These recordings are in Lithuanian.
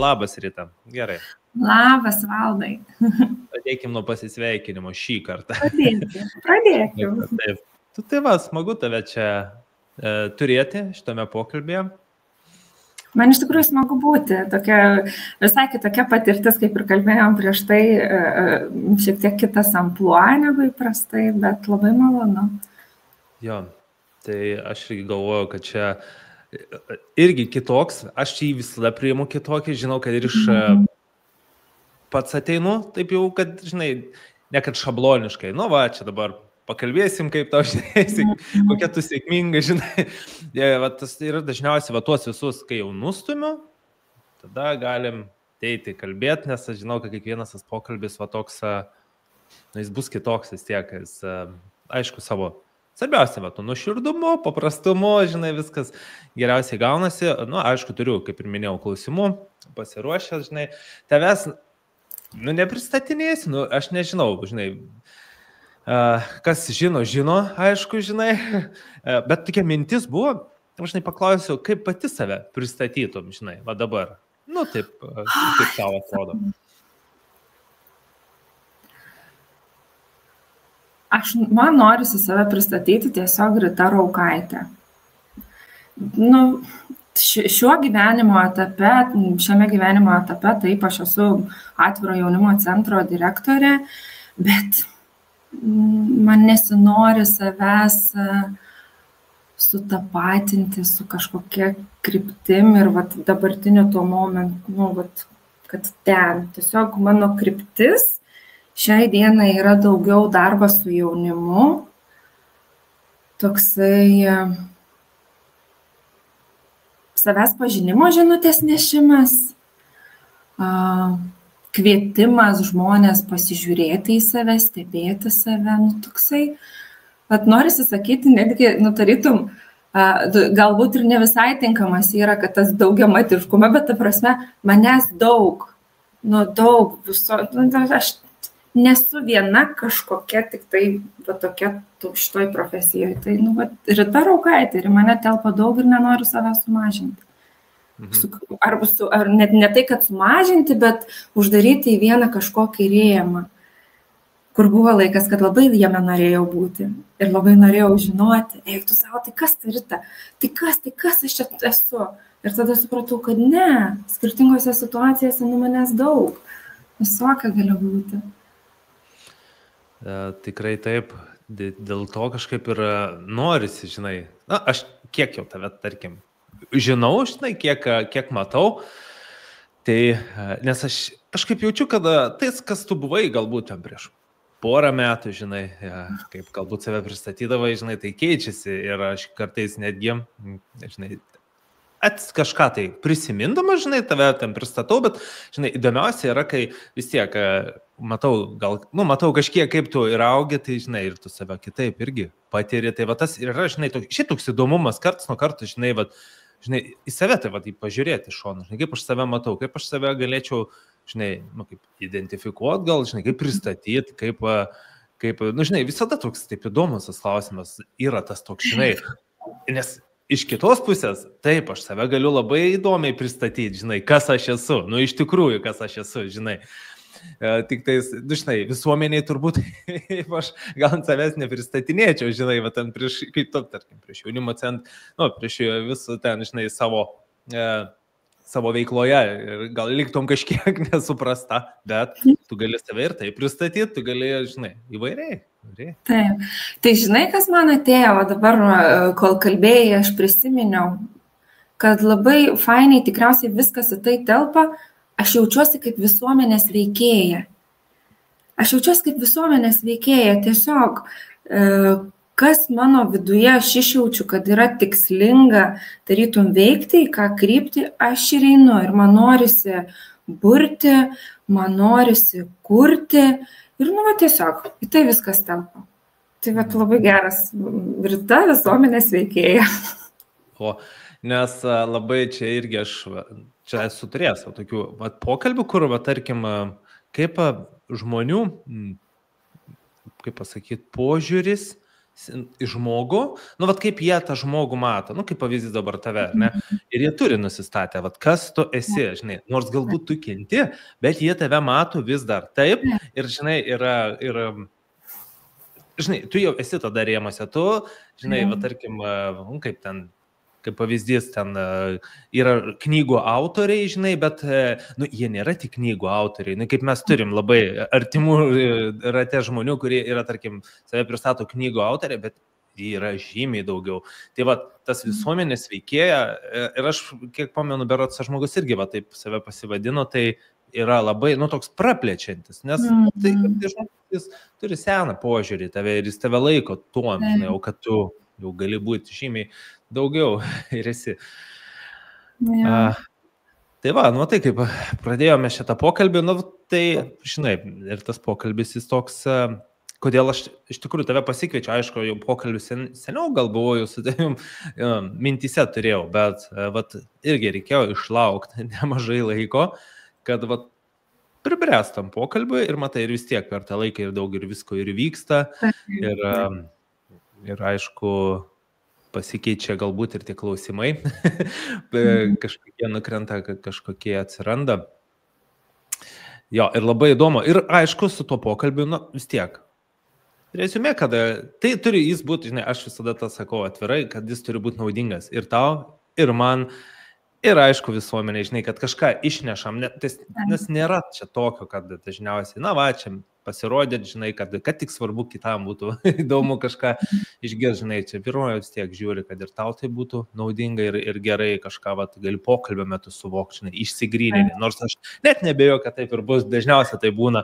Labas, Rita. Gerai. Labas, Valdai. Pradėkim nuo pasisveikinimo šį kartą. Pradėkim. Taip. Tai va, smagu tave čia turėti šitame pokalbėje. Man iš tikrųjų smagu būti. Visai kitokia patirtis, kaip ir kalbėjom prieš tai, šiek tiek kitas amplua negu įprastai, bet labai malonu. Jo, tai aš irgi galvoju, kad čia irgi kitoks, aš jį visada priimu kitokį, žinau, kad ir iš pats ateinu, taip jau, kad, žinai, ne kad šabloniškai, nu va, čia dabar pakalbėsim, kaip tau, žinai, kokia tu sėkminga, žinai. Tas yra dažniausiai va tuos visus, kai jau nustumiu, tada galim teiti kalbėti, nes aš žinau, kad kiekvienas tas pokalbis va toks, jis bus kitoks vis tiek, jis, aišku, savo. Svarbiausia, va, tu nuoširdumu, paprastumu, žinai, viskas geriausiai gaunasi. Nu, aišku, turiu, kaip ir minėjau, klausimų, pasiruošęs, žinai, tavęs, nu, nepristatinėsiu, nu, aš nežinau, žinai, kas žino, aišku, žinai, bet tokia mintis buvo, aš, žinai, paklausiau, kaip pati save pristatytum, žinai, va dabar, nu, taip, kaip tau atrodo. Man norisi save pristatyti tiesiog Rita Raukaitė. Nu, šiame gyvenimo etape, taip, aš esu Atviro jaunimo centro direktorė, bet man nesinori savęs sutapatinti su kažkokia kryptim ir vat, dabartiniu tuo momentu, nu, vat, kad ten tiesiog mano kryptis šiai dienai yra daugiau darbas su jaunimu, toksai savęs pažinimo žinutės nešimas, kvietimas žmonės pasižiūrėti į save, stebėti save, nu toksai, bet norisi sakyti, netgi, nu tarytum, galbūt ir ne visai tinkamas yra, kad tas daugiamatiškume, bet ta prasme, manęs daug, nu daug viso, nu, aš nesu viena kažkokia, tik tai va, tokia šitoj profesijoje. Tai, nu, va, Rita Raukaitė ir mane telpa daug ir nenoriu savęs sumažinti. Ar net ne tai, kad sumažinti, bet uždaryti į vieną kažkokį rėmą, kur buvo laikas, kad labai jame norėjau būti ir labai norėjau žinoti, eik tu savo, tai kas tai Rita, tai kas aš čia esu. Ir tada supratau, kad ne, skirtingose situacijose nu manęs daug, visokia gali būti. Tikrai taip, dėl to kažkaip ir norisi, žinai, na, aš kiek jau tave, tarkim, žinau, žinai, kiek matau, tai, nes aš kažkaip jaučiu, kad tai, kas tu buvai galbūt ten prieš porą metų, žinai, kaip galbūt save pristatydavai, žinai, tai keičiasi ir aš kartais netgi, žinai, kažką tai prisimindama, žinai, tave ten pristatau, bet, žinai, įdomiausia yra, kai vis tiek matau kažkiek, kaip tu ir augi, tai, žinai, ir tu save kitaip irgi patiri, tai va tas yra, žinai, šitoks įdomumas karts nuo karto, žinai, va, žinai, į save tai va, tai pažiūrėti šoną, žinai, kaip aš save matau, kaip aš save galėčiau, žinai, nu, kaip identifikuoti gal, žinai, kaip pristatyti, kaip, nu, žinai, visada toks taip įdomus tas klausimas yra tas toks, žinai, nes iš kitos pusės, taip, aš save galiu labai įdomiai pristatyti, žinai, kas aš esu, nu, iš tikrųjų, kas aš esu, žinai. Tik tais, žinai, visuomeniai turbūt, aš gal ant savęs nepristatinėčiau, žinai, va ten prieš, kaip to, tarkim, prieš jaunimo centrą, nu, prieš visų ten, žinai, savo veikloje ir gal liktum kažkiek nesuprasta, bet tu gali save ir tai pristatyti, tu gali, žinai, įvairiai. Taip, tai žinai, kas man atėjo, o dabar, kol kalbėjai, aš prisiminiau, kad labai fainiai tikriausiai viskas į tai telpa. Aš jaučiuosi kaip visuomenės veikėja. Tiesiog, kas mano viduje aš išjaučiu, kad yra tikslinga tarytum veikti, į ką krypti, aš ir einu. Ir man norisi burti, man norisi kurti. Ir nu, va, tiesiog, į tai viskas telpa. Tai va, labai geras Rita visuomenės veikėja. O, nes labai čia irgi aš čia esu turėjęs tokių pokalbių, kur, tarkim, kaip žmonių, kaip pasakyti, požiūris į žmogų, nu, vat kaip jie tą žmogų mato, nu, kaip pavyzdys dabar tave, ar ne? Ir jie turi nusistatę, vat kas tu esi, žinai, nors galbūt tu kenti, bet jie tave mato vis dar taip ir, žinai, žinai, tu jau esi tada rėmose, tu, žinai, va, tarkim, kaip ten, kaip pavyzdys, ten yra knygų autoriai, žinai, bet, nu, jie nėra tik knygų autoriai, nu, kaip mes turim labai artimų rate žmonių, kurie yra, tarkim, save pristato knygų autoriai, bet jie yra žymiai daugiau. Tai va, tas visuomenės veikėja, ir aš, kiek pamenu, berods žmogus irgi, va, taip save pasivadino, tai yra labai, nu, toks praplečiantis, nes tai žmogus, jis turi seną požiūrį tave ir jis tave laiko tuo, žinai, o kad tu jau gali būti žymiai daugiau ir esi. Tai va, nu, tai kaip pradėjome šitą pokalbį, nu, tai, žinai, ir tas pokalbis jis toks, kodėl aš iš tikrųjų tave pasikviečiu, aišku, jau pokalbį seniau gal buvau, su tavim mintyse turėjau, bet, vat, irgi reikėjo išlaukti nemažai laiko, kad, vat, pribręstam pokalbį ir matai, ir vis tiek per tą laiką ir daug ir visko ir vyksta ir aišku, pasikeičia galbūt ir tie klausimai, kažkokie nukrenta, kažkokie atsiranda. Jo, ir labai įdomu. Ir aišku, su tuo pokalbiu, nu, vis tiek. Reziumė, kad tai turi jis būti, žinai, aš visada tą sakau atvirai, kad jis turi būti naudingas ir tau, ir man, ir aišku visuomenė, žinai, kad kažką išnešam, nes nėra čia tokio, kad dažniausiai, na va, čia pasirodėt, žinai, kad tik svarbu kitam būtų įdomu kažką išgirsti, žinai, čia pirmoje vis tiek žiūri, kad ir tau tai būtų naudinga ir gerai kažką, va, gali pokalbio metu suvokti, žinai, išsigryninti, nors aš net nebejoju, kad taip ir bus, dažniausiai tai būna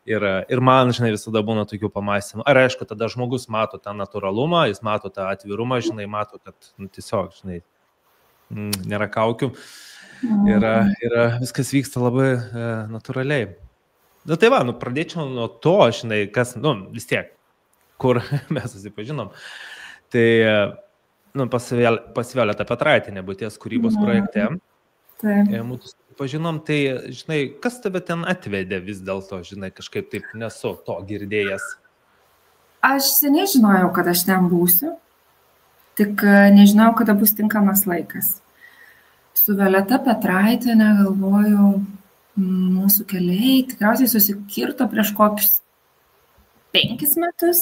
ir man, žinai, visada būna tokių pamąstymų. Ar aišku, tada žmogus mato tą natūralumą, jis mato tą atvirumą, žinai, mato, kad, nu, tiesiog, žinai, nėra kaukių ir viskas vyksta labai natūraliai. Nu tai va, nu pradėčiau nuo to, žinai, kas, nu vis tiek, kur mes susipažinom. Tai, nu, pas Violetą Petraitienę būties kūrybos projekte. Mūsų susipažinom, tai, žinai, kas tave ten atvedė vis dėlto, žinai, kažkaip taip nesu to girdėjęs. Aš seniai žinojau, kad aš ten būsiu, tik nežinojau, kada bus tinkamas laikas. Su Violeta Petraitienė galvojau, mūsų keliai tikriausiai susikirto prieš kokius 5 metus,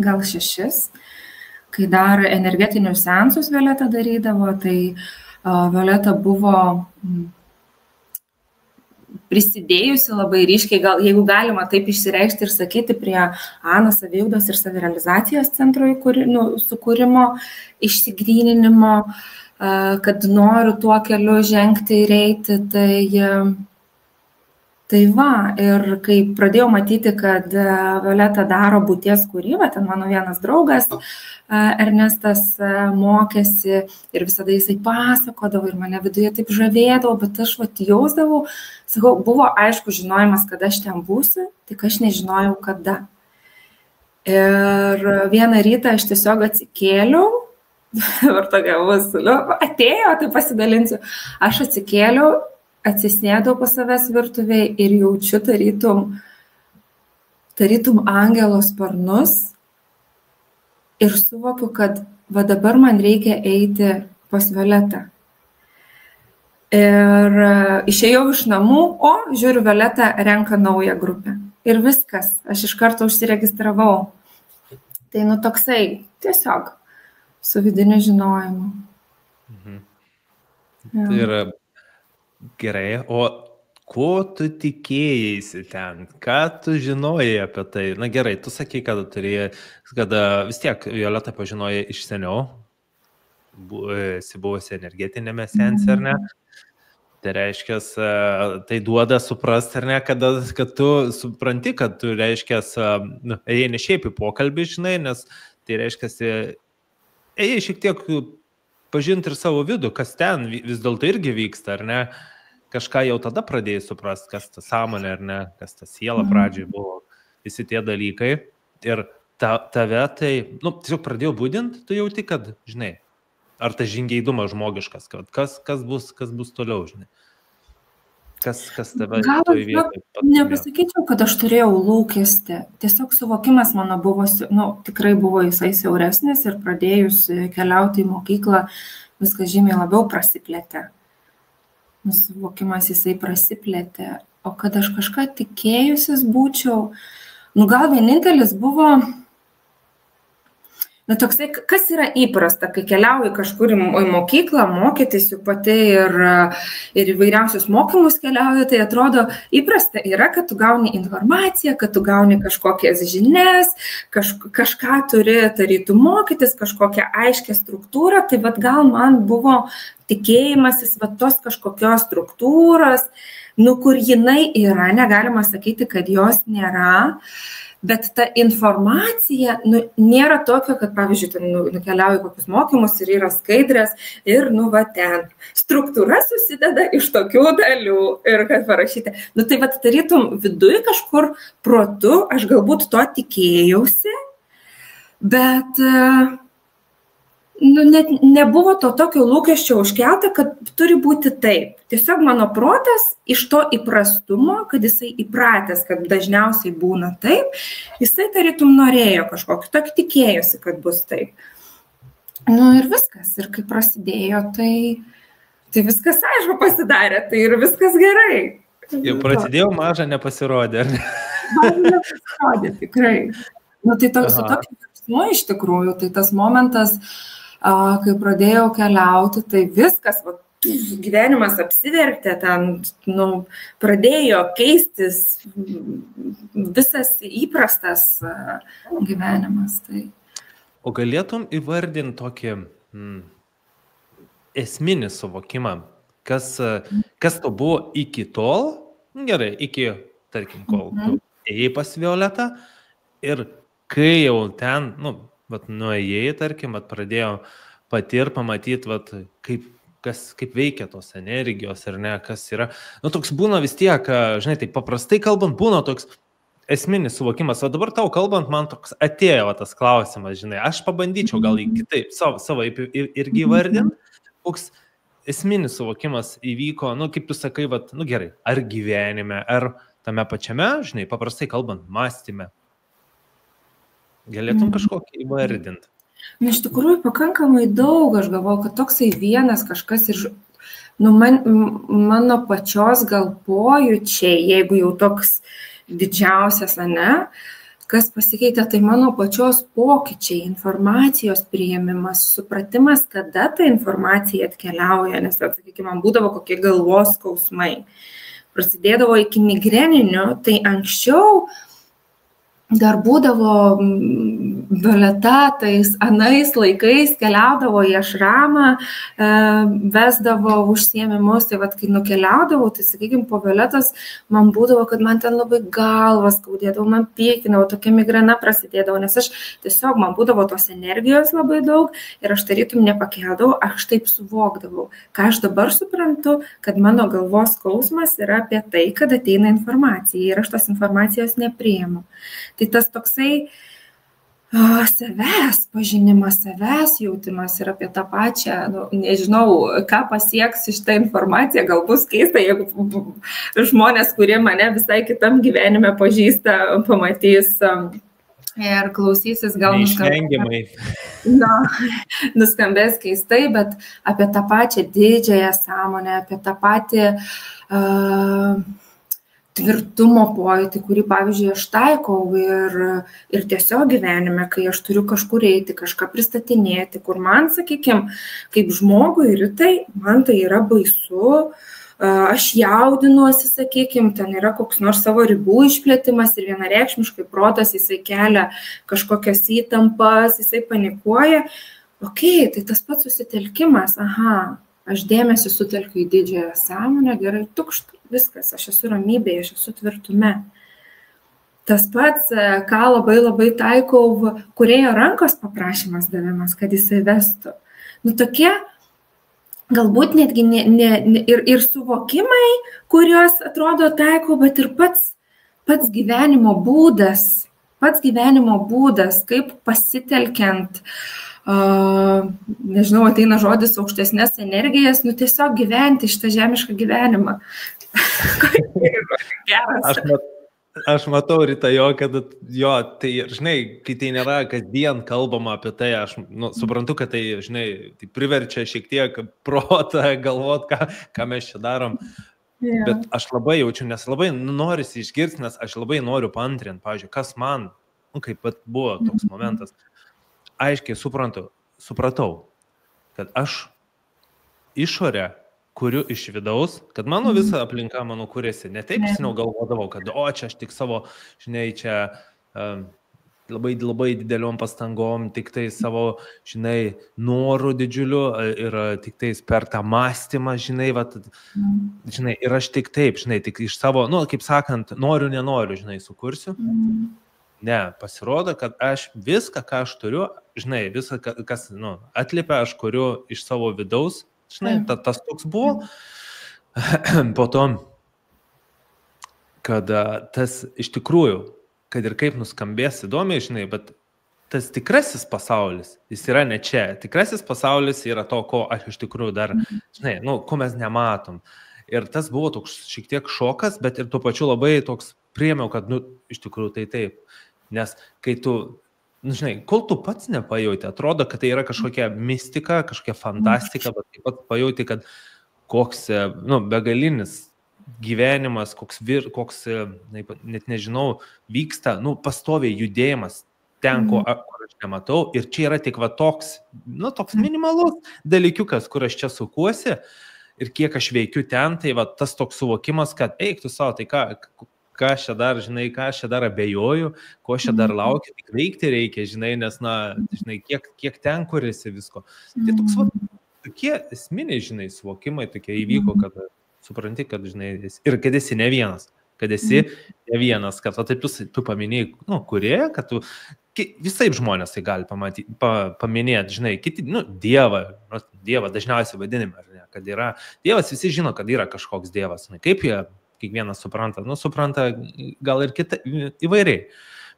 gal 6, kai dar energetinius seansus Violeta darydavo, tai Violeta buvo prisidėjusi labai ryškiai, gal jeigu galima taip išsireikšti ir sakyti, prie Anos saviugdos ir savirealizacijos centro sukūrimo, išsigryninimo, kad noriu tuo keliu žengti ir eiti, tai va, ir kai pradėjau matyti, kad Violeta daro būties kūrybą, ten mano vienas draugas Ernestas mokėsi ir visada jisai pasakodavo ir mane viduje taip žavėdavo, bet aš jausdavau, sakau, buvo aišku žinojimas, kad aš ten būsiu, tik aš nežinojau kada. Ir vieną rytą aš tiesiog atsikėliau, dabar tokia atėjo, tai pasidalinsiu, aš atsikėliau, atsisėdau pas savęs virtuvėje ir jaučiu tarytum angelo sparnus ir suvokiu, kad va dabar man reikia eiti pas Violetą. Ir išėjau iš namų, žiūriu, Violeta renka naują grupę. Ir viskas, aš iš karto užsiregistravau. Tai nu toksai, tiesiog, su vidiniu žinojimu. Tai yra gerai, o ko tu tikėjaisi ten, ką tu žinojai apie tai? Na gerai, tu sakai, kad vis tiek Violetą pažinojai iš seniau, esi buvusi energetinėme sense, ar ne? Tai reiškia, tai duoda suprasti, ar ne, kad tu supranti, kad tu reiškia, ėjai ne šiaip į pokalbį, žinai, nes tai reiškia, ėjai šiek tiek pažinti ir savo vidų, kas ten vis dėlto irgi vyksta, ar ne? Kažką jau tada pradėjai suprasti, kas ta sąmonė, ar ne, kas ta siela pradžiai buvo, visi tie dalykai. Ir tave tai, nu, tiesiog pradėjau būdinti, tu jauti, kad, žinai, ar tas žingeidumas žmogiškas, kad kas bus toliau, žinai. Kas tave Gal toj vietoj nepasakyčiau, kad aš turėjau lūkestį. Tiesiog suvokimas mano buvo, tikrai buvo jisai siauresnis ir pradėjus keliauti į mokyklą, viskas žymiai labiau prasiplėtė. Suvokimas jisai prasiplėtė. O kad aš kažką tikėjusis būčiau, gal vienintelis buvo, toksai, kas yra įprasta, kai keliauji kažkur į mokyklą, mokytis jų pati ir įvairiausius mokymus keliauji, tai atrodo įprasta yra, kad tu gauni informaciją, kad tu gauni kažkokias žinias, kažką turi tarytų mokytis, kažkokią aiškę struktūrą, tai gal man buvo tikėjimasis tos kažkokios struktūros, kur jinai yra, negalima sakyti, kad jos nėra. Bet ta informacija nėra tokio, kad, pavyzdžiui, nukeliauji kokius mokymus ir yra skaidrės ir, ten struktūra susideda iš tokių dalių ir kad parašyti. Tai tarytum viduje kažkur protu, aš galbūt to tikėjausi, bet net nebuvo to tokio lūkesčio užkelta, kad turi būti taip. Tiesiog mano protas iš to įprastumo, kad jisai įpratęs, kad dažniausiai būna taip, jisai tarytum norėjo kažkokį, tokį tikėjosi, kad bus taip. Ir viskas. Ir kai prasidėjo, tai viskas aišku pasidarė, tai ir viskas gerai. Jau prasidėjo, maža nepasirodė, ar ne? Maža nepasirodė, tikrai. Tai toks virsmu iš tikrųjų, tai tas momentas, kai pradėjau keliauti, tai viskas, gyvenimas apsivertė, pradėjo keistis visas įprastas gyvenimas. Tai. O galėtum įvardinti tokį esminį suvokimą, kas to buvo iki tol, gerai, iki, tarkim, kol tu ėjai pas Violetą ir kai jau ten, nuėjai, tarkim, pradėjo pamatyti, kaip veikia tos energijos ir ne, kas yra. Toks būna vis tiek, žinai, tai paprastai kalbant, būna toks esminis suvokimas. O dabar tau kalbant, man toks atėjo tas klausimas, žinai, aš pabandyčiau gal kitaip savo irgi įvardinti, koks esminis suvokimas įvyko, kaip tu sakai, gerai, ar gyvenime, ar tame pačiame, žinai, paprastai kalbant, mąstyme. Galėtum kažkokį įvardinti? Iš tikrųjų, pakankamai daug, aš galvoju, kad toksai vienas kažkas ir, mano pačios gal pojūčiai, jeigu jau toks didžiausias, kas pasikeitė, tai mano pačios pokyčiai, informacijos priėmimas, supratimas, kada ta informacija atkeliauja, nes, sakykime, man būdavo kokie galvos skausmai. Prasidėdavo iki migreninių, tai anksčiau dar būdavo Violeta, tais anais laikais keliaudavo į ašramą, vesdavo užsiėmimus, tai kai nukeliaudavau, tai sakykime, po Violetos man būdavo, kad man ten labai galvas skaudėdavo, man pykinavo, tokia migrena prasidėdavo, nes aš tiesiog, man būdavo tos energijos labai daug ir aš tarytum nepakeldavau, aš taip suvokdavau, ką aš dabar suprantu, kad mano galvos skausmas yra apie tai, kad ateina informacija ir aš tos informacijos nepriimu. Tai tas toksai savęs pažinimas, savęs jautimas ir apie tą pačią, nežinau, ką pasieks šitą informaciją, gal bus keista, jeigu žmonės, kurie mane visai kitam gyvenime pažįsta, pamatys ir klausysis, gal nuskambės keistai, bet apie tą pačią didžiąją sąmonę, apie tą patį tvirtumo pojūtį, kurį, pavyzdžiui, aš taikau ir tiesiog gyvenime, kai aš turiu kažkur eiti, kažką pristatinėti, kur man, sakykime, kaip žmogui rytai, man tai yra baisu, aš jaudinuosi, sakykime, ten yra koks nors savo ribų išplėtimas ir vienareikšmiškai protas, jisai kelia kažkokias įtampas, jisai panikuoja. Tai tas pats susitelkimas, aš dėmesį sutelkiu į didžiąją sąmonę, gerai, viskas, aš esu ramybėje, aš esu tvirtume. Tas pats, ką labai labai taikau, kūrėjo rankos paprašymas davimas, kad jisai vestų. Tokie, galbūt netgi ir suvokimai, kuriuos atrodo taikau, bet ir pats gyvenimo būdas, kaip pasitelkiant nežinau, ateina žodis aukštesnės energijas, nu tiesiog gyventi šitą žemišką gyvenimą. Geras. Aš matau rytą kad tai, žinai, kai tai nėra kasdien kalbama apie tai, aš suprantu, kad tai, žinai, tai priverčia šiek tiek protą galvot, ką mes čia darom. Yeah. Bet aš labai jaučiu, nes labai norisi išgirsti, nes aš labai noriu paantrinti, pavyzdžiui, kas man, kaip pat buvo toks momentas, aiškiai supratau, kad aš išorę kuriu iš vidaus, kad mano visa aplinka mano kuriasi. Ne taip seniau galvodavau, kad čia aš tik savo, žinai, čia labai dideliom pastangom, tik tai savo, žinai, norų didžiuliu ir tik tai per tą mąstymą, žinai, žinai, ir aš tik taip, žinai, tik iš savo, kaip sakant, noriu, nenoriu, žinai, sukursiu. Ne, pasirodo, kad aš viską, ką aš turiu, žinai, visą, kas, atliepia, aš kuriu iš savo vidaus, žinai, tas toks buvo. Po to, kad tas iš tikrųjų, kad ir kaip nuskambės įdomiai, žinai, bet tas tikrasis pasaulis, jis yra ne čia. Tikrasis pasaulis yra to, ko aš iš tikrųjų dar, žinai, ko mes nematom. Ir tas buvo toks šiek tiek šokas, bet ir tuo pačiu labai toks priėmiau, kad, iš tikrųjų tai taip. Nes kai tu, žinai, kol tu pats nepajauti, atrodo, kad tai yra kažkokia mistika, kažkokia fantastika, bet taip pat pajauti, kad koks, begalinis gyvenimas, koks net nežinau, vyksta, pastoviai judėjimas ten, kur aš nematau. Ir čia yra tik toks minimalus dalykiukas, kur aš čia sukuosi ir kiek aš veikiu ten, tai tas toks suvokimas, kad eik tu savo, tai ką aš čia dar, žinai, ką aš čia dar abejoju, ko aš čia dar laukiu, tik veikti reikia, žinai, nes, žinai, kiek ten kuriasi visko. Tai tokie esminiai, žinai, suvokimai tokie įvyko, kad supranti, kad, žinai, ir kad esi ne vienas, kad taip tu paminėjai, kurėja, kad tu, visaip žmonės tai gali paminėti, žinai, kiti, Dievą dažniausiai vadinime, ar ne, kad yra, Dievas visi žino, kad yra kažkoks Dievas, kaip jie, kiekvienas supranta, supranta gal ir įvairiai,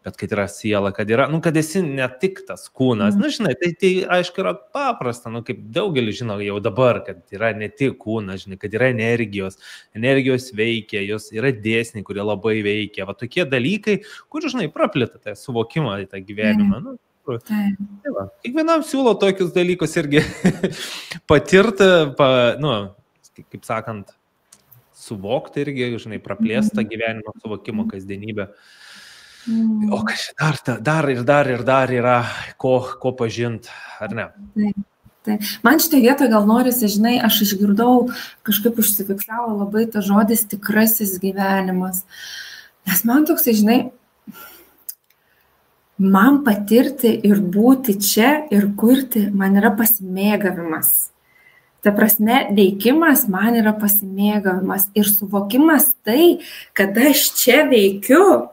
bet kad yra siela, kad yra, kad esi ne tik tas kūnas, žinai, tai aišku yra paprasta, kaip daugelis žino jau dabar, kad yra ne tik kūnas, žinai, kad yra energijos veikia, jos yra dėsniai, kurie labai veikia, tokie dalykai, kur, žinai, praplėta tą suvokimą į tą gyvenimą, kiekvienam siūlo tokius dalykus irgi patirti, kaip sakant, suvokti irgi, žinai, praplėstą gyvenimo suvokimo kasdienybę. O kas dar yra, ko pažint, ar ne? Taip. Man šitą vietą gal norisi, žinai, aš išgirdau, kažkaip užsifiksavo labai ta žodis tikrasis gyvenimas. Nes man toksai, žinai, man patirti ir būti čia ir kurti, man yra pasimėgavimas. Ta prasme, veikimas man yra pasimėgavimas ir suvokimas tai, kad aš čia veikiu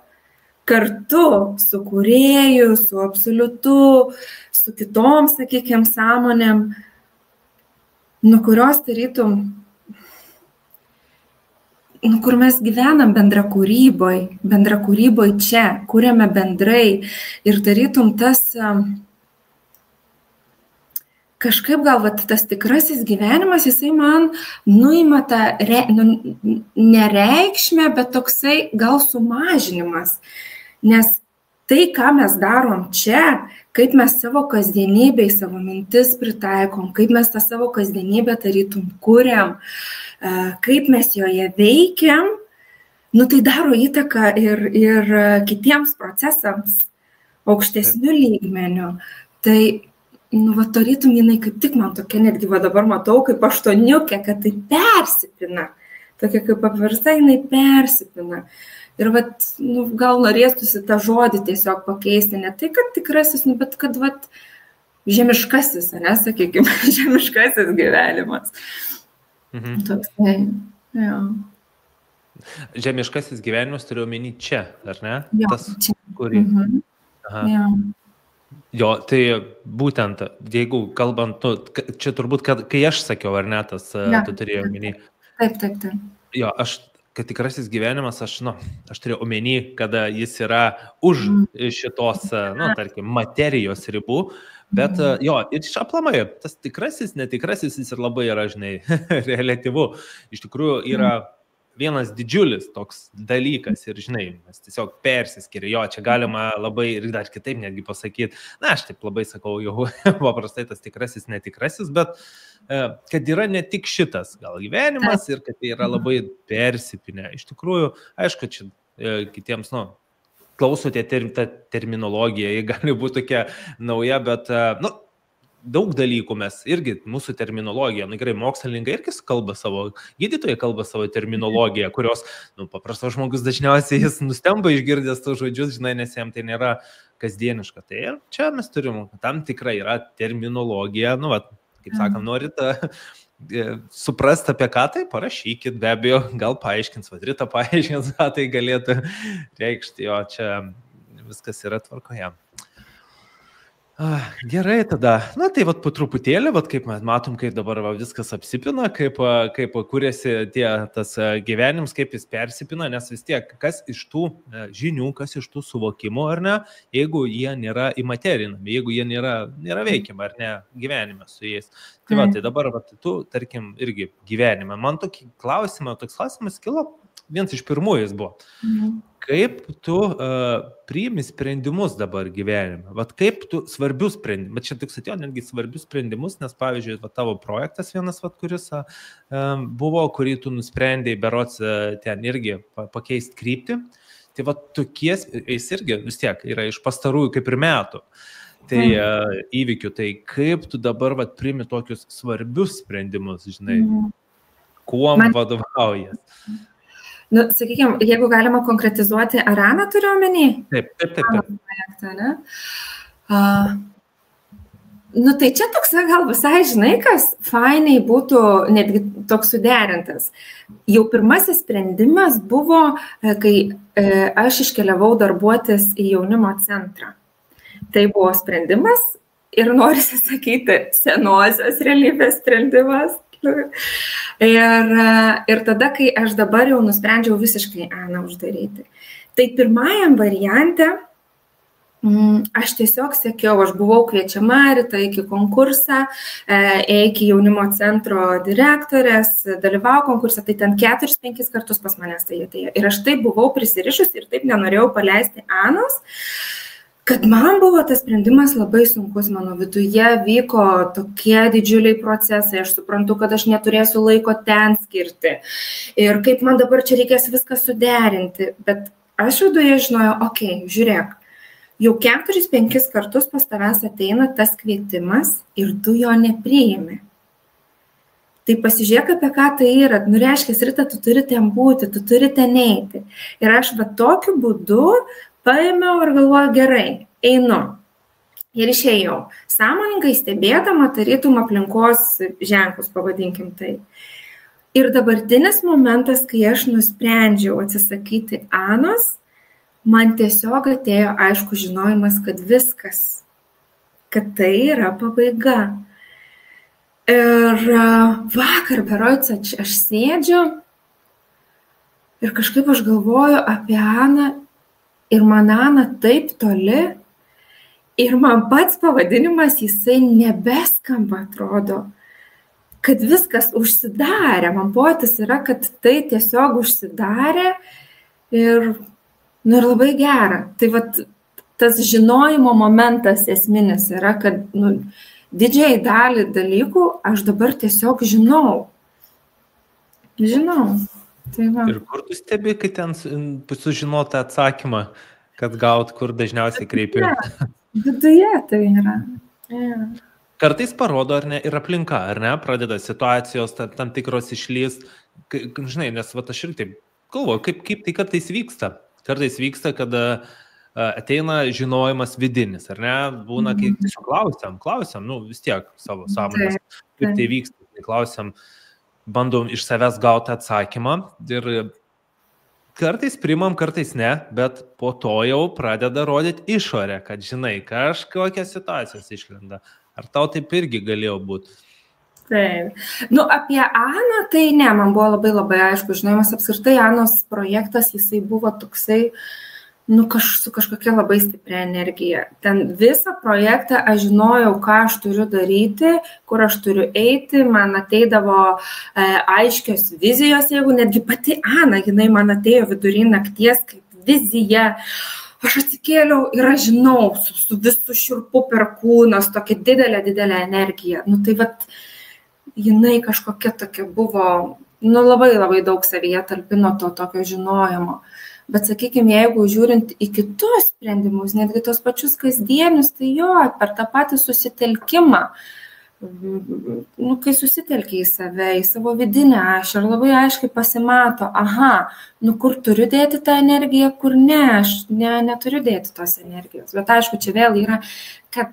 kartu su kūrėju, su absoliutu, su kitom, sakykime, sąmonėm, kurios tarytum, kur mes gyvenam bendrakūryboj čia, kuriame bendrai ir tarytum tas kažkaip gal tas tikrasis gyvenimas, jisai man nuima tą nereikšmę, bet toksai gal sumažinimas. Nes tai, ką mes darom čia, kaip mes savo kasdienybėj, savo mintis pritaikom, kaip mes tą savo kasdienybę tarytum kuriam, kaip mes joje veikiam, tai daro įtaką ir kitiems procesams, aukštesnių lygmenių. Tai tarytum jinai kaip tik man tokia, netgi dabar matau kaip aštuoniukė, kad tai persipina. Tokia kaip apversta, jinai persipina. Ir gal norėtųsi tą žodį tiesiog pakeisti, ne tai, kad tikrasis, bet kad žemiškasis, sakykime, žemiškasis gyvenimas. Toksai, jo. Žemiškasis gyvenimas turiu omeny čia, ar ne? Jo, tas, čia. Kurį... Jo. Jo, tai būtent, jeigu kalbant, čia turbūt, kai aš sakiau, ar ne, tas tu turėjau omeny. Taip. Jo, aš kad tikrasis gyvenimas, aš turiu omeny, kada jis yra už šitos, tarkim, materijos ribų, bet jo, ir iš aplamai, tas tikrasis, netikrasis, jis ir labai yra, žinai, reliatyvu. Iš tikrųjų yra vienas didžiulis toks dalykas ir, žinai, mes tiesiog persiskiria. Jo, čia galima labai ir dar kitaip netgi pasakyti. Na, aš taip labai sakau jau paprastai tas tikrasis, netikrasis, bet kad yra ne tik šitas gal gyvenimas ir kad tai yra labai persipinę. Iš tikrųjų, aišku, čia kitiems, klausote tą terminologiją, jie gali būti tokia nauja, bet, daug dalykų mes irgi, mūsų terminologija, gerai, mokslininkai irgi kalba savo, gydytojai kalba savo terminologiją, kurios, paprastas žmogus dažniausiai jis nustemba išgirdęs tų žodžius, žinai, nes jam tai nėra kasdieniška. Tai ir čia mes turim, tam tikrai yra terminologija, kaip sakant, norite suprasti apie ką, tai parašykit, be abejo, gal paaiškins, Rita paaiškins, ką tai galėtų reikšti, jo, čia viskas yra tvarkoje. Gerai tada. Tai po truputėlį, kaip mes matom, kaip dabar viskas apsipina, kaip kūrėsi tas gyvenims, kaip jis persipina, nes vis tiek, kas iš tų žinių, kas iš tų suvokimų, ar ne, jeigu jie nėra imaterinami, jeigu jie nėra veikiama, ar ne, gyvenime su jais. Tai dabar, tu, tarkim, irgi gyvenime. Man toks klausimas kilo, vienas iš pirmųjų jis buvo. Kaip tu priimi sprendimus dabar gyvenime? Kaip tu svarbius sprendimus, bet čia tik satėjo netgi svarbius sprendimus, nes pavyzdžiui, tavo projektas vienas, kuris buvo, kurį tu nusprendėjai berods ten irgi pakeisti kryptį, tai tokie, jis irgi vis tiek yra iš pastarųjų kaip ir metų. Tai įvykių, tai kaip tu dabar priimi tokius svarbius sprendimus, žinai, kuom vadovaujas? Sakykime, jeigu galima konkretizuoti, Araną turiu omeny? Taip. Projektą, ne? Tai čia toks, gal visai, žinai, kas fainai būtų netgi toks suderintas. Jau pirmasis sprendimas buvo, kai aš iškeliavau darbuotis į jaunimo centrą. Tai buvo sprendimas ir norisi sakyti senosios realybės sprendimas. Ir tada, kai aš dabar jau nusprendžiau visiškai Aną uždaryti. Tai pirmajam variante aš tiesiog sekiau, aš buvau kviečiama Rita iki konkursą, iki jaunimo centro direktorės, dalyvau konkursą, tai ten 4-5 kartus pas manęs tai atėjo. Ir aš taip buvau prisirišus ir taip nenorėjau paleisti Anos, kad man buvo tas sprendimas labai sunkus, mano viduje vyko tokie didžiuliai procesai, aš suprantu, kad aš neturėsiu laiko ten skirti ir kaip man dabar čia reikės viską suderinti, bet aš viduje žinojau, žiūrėk, jau 4-5 kartus pas tavęs ateina tas kvietimas ir tu jo nepriimi. Tai pasižiūrėk, apie ką tai yra, reiškia, Rita, tu turi ten būti, tu turi ten eiti. Ir aš tokiu būdu paėmiau ir galvoju, gerai, einu. Ir išėjau. Sąmoningai stebėdama tarytum aplinkos ženklus, pavadinkim tai. Ir dabartinis momentas, kai aš nusprendžiau atsisakyti Anos, man tiesiog atėjo aišku žinojimas, kad viskas, kad tai yra pabaiga. Ir vakar berods aš sėdžiu ir kažkaip aš galvoju apie Aną. Ir man Ana taip toli, ir man pats pavadinimas jisai nebeskamba, atrodo, kad viskas užsidarė. Man pojūtis yra, kad tai tiesiog užsidarė ir labai gera. Tai tas žinojimo momentas esminis yra, kad didžiai dalį dalykų aš dabar tiesiog žinau. Ir kur tu stebi, kai ten sužinoti atsakymą, kad gaut, kur dažniausiai kreipi? Viduje tai yra. Kartais parodo, ar ne, ir aplinka, ar ne, pradeda situacijos, tam tikros išlys, žinai, nes aš ir taip galvoju, kaip tai kartais vyksta. Kartais vyksta, kada ateina žinojimas vidinis, ar ne, būna, kai klausiam, vis tiek savo sąmonės, kaip tai vyksta, klausiam, bandom iš savęs gauti atsakymą ir kartais primam, kartais ne, bet po to jau pradeda rodyti išorę, kad žinai, kažkokias situacijas išlenda. Ar tau taip irgi galėjo būti? Taip. Nu, apie Aną, tai ne, man buvo labai aišku, žinojimas apskritai Anos projektas, jisai buvo toksai, nu, su kažkokia labai stipria energija. Ten visą projektą aš žinojau, ką aš turiu daryti, kur aš turiu eiti, man ateidavo aiškios vizijos, jeigu netgi pati Ana, jinai man atėjo vidury nakties kaip vizija. Aš atsikėliau ir aš žinau, su visu šiurpu per kūnas, tokia didelė energija. Nu, tai vat, jinai kažkokia tokia buvo, nu, labai daug savyje talpino to tokio žinojimo. Bet, sakykime, jeigu žiūrint į kitus sprendimus, netgi tos pačius kasdienius, tai jo, per tą patį susitelkimą, nu, kai susitelkia į save, į savo vidinę aš ir labai aiškiai pasimato, nu, kur turiu dėti tą energiją, kur ne, aš neturiu dėti tos energijos. Bet aišku, čia vėl yra, kad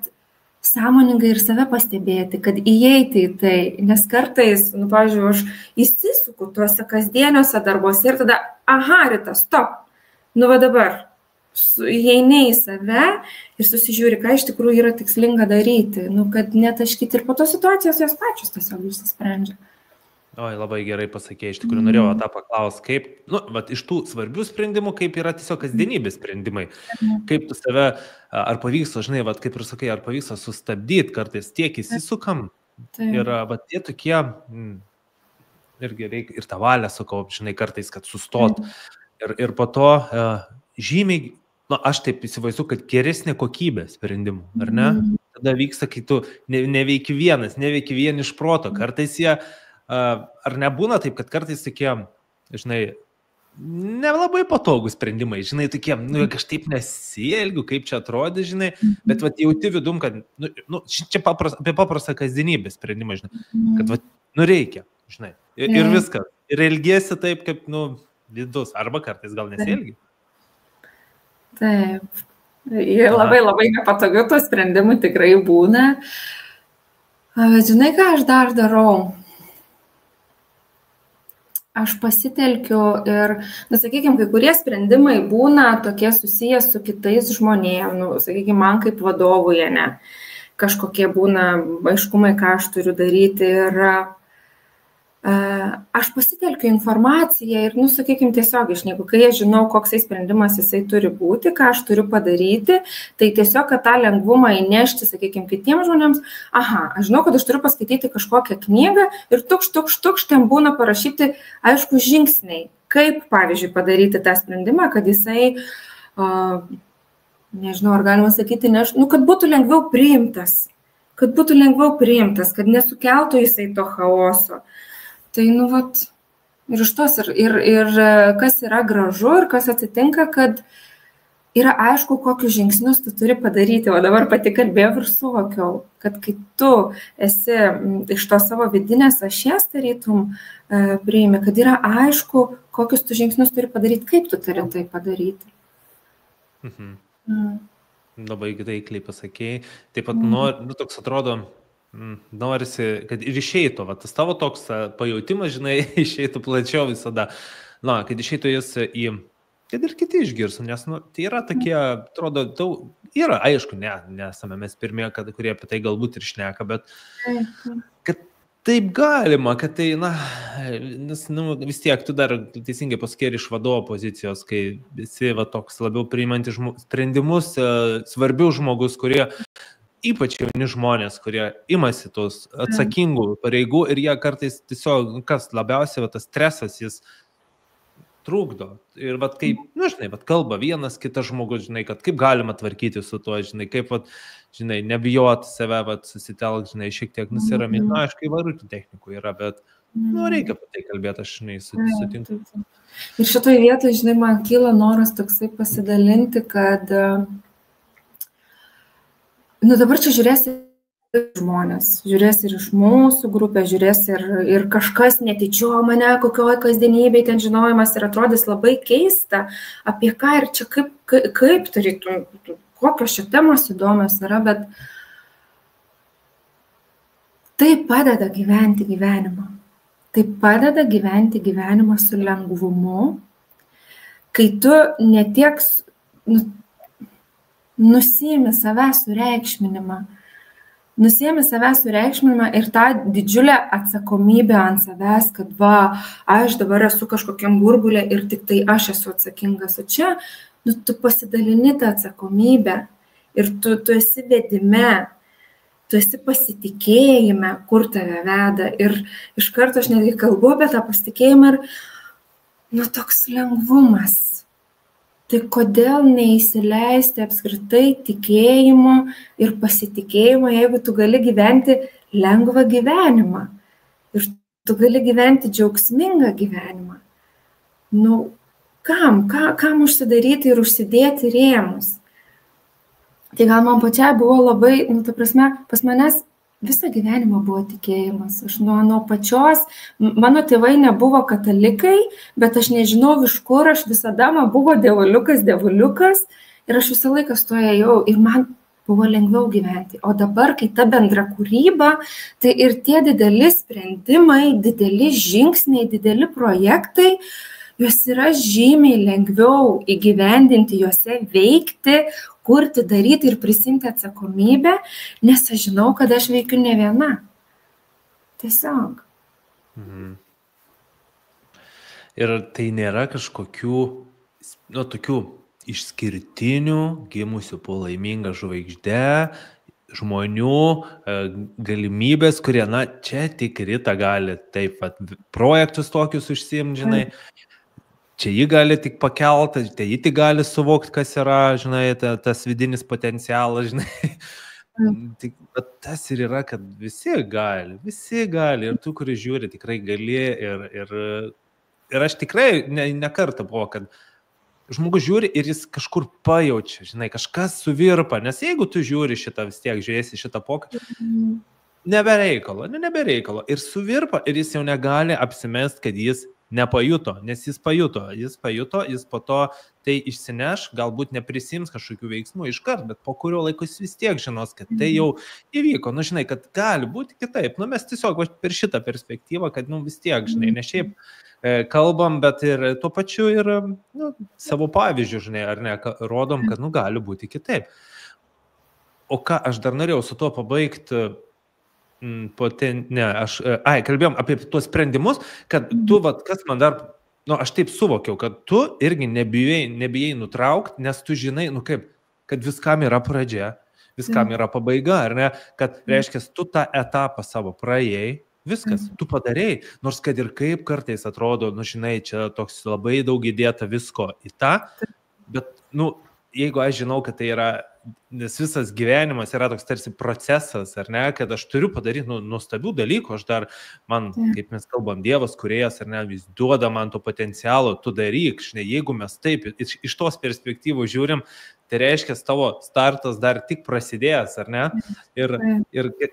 sąmoningai ir save pastebėti, kad įeiti į tai, nes kartais, nu, pavyzdžiui, aš įsisuku tuose kasdieniuose darbuose ir tada, Rita, stop, nu, va dabar, įeini į save ir susižiūri, ką iš tikrųjų yra tikslinga daryti, nu, kad netaškyti ir po to situacijos jos pačios tiesiog išsisprendžia. Oi, labai gerai pasakė, iš tikrųjų norėjau tą paklausti, kaip, nu, vat iš tų svarbių sprendimų, kaip yra tiesiog kasdienybės sprendimai, kaip tu save, ar pavyksta, žinai, vat kaip ir sakai, ar pavyksta sustabdyti, kartais tiek įsisukam ir vat tie tokie, irgi reikia ir tą valią sukaupt, žinai, kartais, kad sustot ir po to žymiai, nu, aš taip įsivaizduoju, kad geresnė kokybė sprendimų, ar ne? Tada vyksta, kai tu neveiki vien iš proto. Kartais jie, ar nebūna taip, kad kartais tokie, žinai, nelabai patogų sprendimai, žinai, tokie, nu, kažkaip nesielgiu, kaip čia atrodė, žinai, bet vat jauti vidum, kad, nu, čia apie paprastą kasdienybę sprendimą, žinai, kad, vat, nu, reikia, žinai, ir viskas. Ir elgiesi taip, kaip, nu, vidus, arba kartais gal nesielgi. Taip. Ir labai nepatogių tų sprendimų tikrai būna. Bet žinai, ką aš dar darau? Aš pasitelkiu ir, nu, sakykime, kai kurie sprendimai būna tokie susiję su kitais žmonėm, nu, sakykime, man kaip vadovui, ne, kažkokie būna aiškumai, ką aš turiu daryti ir aš pasitelkiu informaciją ir, nu, sakykime, tiesiog išnyku, kai aš žinau, koksai sprendimas jisai turi būti, ką aš turiu padaryti, tai tiesiog, kad tą lengvumą įnešti, sakykime, kitiems žmonėms, aš žinau, kad aš turiu paskaityti kažkokią knygą ir tukš, ten būna parašyti, aišku, žingsniai, kaip, pavyzdžiui, padaryti tą sprendimą, kad jisai, nežinau, ar galima sakyti, nu, kad būtų lengviau priimtas, kad nesukeltų jisai to chaoso. Tai, nu, vat, ir iš tos, ir kas yra gražu, ir kas atsitinka, kad yra aišku, kokius žingsnius tu turi padaryti. O dabar pati kalbėjau ir suvokiau, kad kai tu esi iš to savo vidinės ašies, tarytum, priimi, kad yra aišku, kokius tu žingsnius turi padaryti, kaip tu turi tai padaryti. Labai taikliai pasakėjai. Taip pat, nu, toks atrodo, norisi, kad ir išeitų, va, tas tavo toks pajautimas, žinai, išeitų plačiau visada, na, kad išeitų jis į, kad ir kiti išgirsų, nes, nu, tai yra tokie, atrodo, yra, aišku, nesame mes pirmieji, kurie apie tai galbūt ir šneka, bet kad taip galima, kad tai, na, nes, nu, vis tiek tu dar teisingai pasakei iš vadovo pozicijos, kai visi, va, toks labiau priimantis sprendimus, svarbių žmogus, kurie ypač jauni žmonės, kurie imasi tos atsakingų pareigų ir jie kartais tiesiog, kas labiausiai, tas stresas, jis trukdo. Ir vat kaip, nu, žinai, vat kalba vienas kitas žmogus, žinai, kad kaip galima tvarkyti su tuo, žinai, kaip, vat, žinai, nebijoti save, vat, susitelk, žinai, šiek tiek nusiraminti. Na, aišku, įvairių technikų yra, bet, nu, reikia apie tai kalbėti, aš, žinai, sutinku. Ir šitoj vietoj, žinai, man kyla noras toksai pasidalinti, kad nu, dabar čia žiūrėsi žmonės, žiūrės ir iš mūsų grupės, žiūrės ir kažkas netyčio mane, kokioj kasdienybėj ten žinojimas ir atrodys labai keista, apie ką ir čia kaip turėtų, kokios čia temos įdomios yra, bet tai padeda gyventi gyvenimą. Tai padeda gyventi gyvenimą su lengvumu, kai tu netiek nusiimi savęs sureikšminimą, nusiemi savęs sureikšminimą ir tą didžiulę atsakomybę ant savęs, kad aš dabar esu kažkokiam burbulė ir tik tai aš esu atsakingas. O čia, tu pasidalini tą atsakomybę ir tu esi vedime, tu esi pasitikėjime, kur tave veda. Ir iš karto aš netgi kalbu apie tą pasitikėjimą ir, toks lengvumas. Tai kodėl neįsileisti apskritai tikėjimo ir pasitikėjimo, jeigu tu gali gyventi lengvą gyvenimą ir tu gali gyventi džiaugsmingą gyvenimą. Kam užsidaryti ir užsidėti rėmus? Tai gal man pačiai buvo labai, ta prasme, pas manęs visą gyvenimą buvo tikėjimas. Aš nuo pačios, mano tėvai nebuvo katalikai, bet aš nežinau iš kur, aš visada man buvo dievuliukas ir aš visą laiką stojau ir man buvo lengviau gyventi. O dabar, kai ta bendra kūryba, tai ir tie dideli sprendimai, dideli žingsniai, dideli projektai, juos yra žymiai lengviau įgyvendinti, juose veikti, kurti, daryti ir prisimti atsakomybę, nes aš žinau, kad aš veikiu ne viena. Tiesiog. Ir tai nėra kažkokių, tokių išskirtinių, gimusių po laimingą žvaigždę, žmonių galimybės, kurie, čia tik Rita gali taip pat projektus tokius užsiimti, žinai. Čia jį gali tik pakelti, tai jį tik gali suvokti, kas yra, žinai, tas vidinis potencialas, žinai. Bet tas ir yra, kad visi gali. Ir tu, kuris žiūri, tikrai gali. Ir aš tikrai ne kartą buvo, kad žmogus žiūri ir jis kažkur pajaučia, žinai, kažkas suvirpa. Nes jeigu tu žiūri šitą, vis tiek žiūrėsi šitą pokalbį, nebereikalo. Ir suvirpa, ir jis jau negali apsimest, kad jis nepajuto, nes jis pajuto, jis po to tai išsineš, galbūt neprisims kažkokių veiksmų iškart, bet po kurio laiko jis vis tiek žinos, kad tai jau įvyko, žinai, kad gali būti kitaip, mes tiesiog per šitą perspektyvą, kad vis tiek, žinai, ne šiaip kalbam, bet ir tuo pačiu ir savo pavyzdžių, žinai, ar ne, rodom, kad gali būti kitaip. O ką aš dar norėjau su tuo pabaigti, kalbėjom apie tuos sprendimus, kad tu, kas man dar, aš taip suvokiau, kad tu irgi nebijai nutraukti, nes tu žinai, kad viskam yra pradžia, viskam yra pabaiga, ar ne, kad reiškia, tu tą etapą savo praėjai, viskas, tu padarėjai, nors kad ir kaip kartais atrodo, žinai, čia toks labai daug įdėta visko į tą, bet, jeigu aš žinau, kad tai yra, nes visas gyvenimas yra toks tarsi procesas, ar ne, kad aš turiu padaryti nuostabių dalykų, aš dar, kaip mes kalbam, Dievas kūrėjas, ar ne, vis duoda man to potencialo, tu daryk, žinai, jeigu mes taip iš tos perspektyvos žiūrim, tai reiškia, tavo startas dar tik prasidėjęs, ar ne? Ir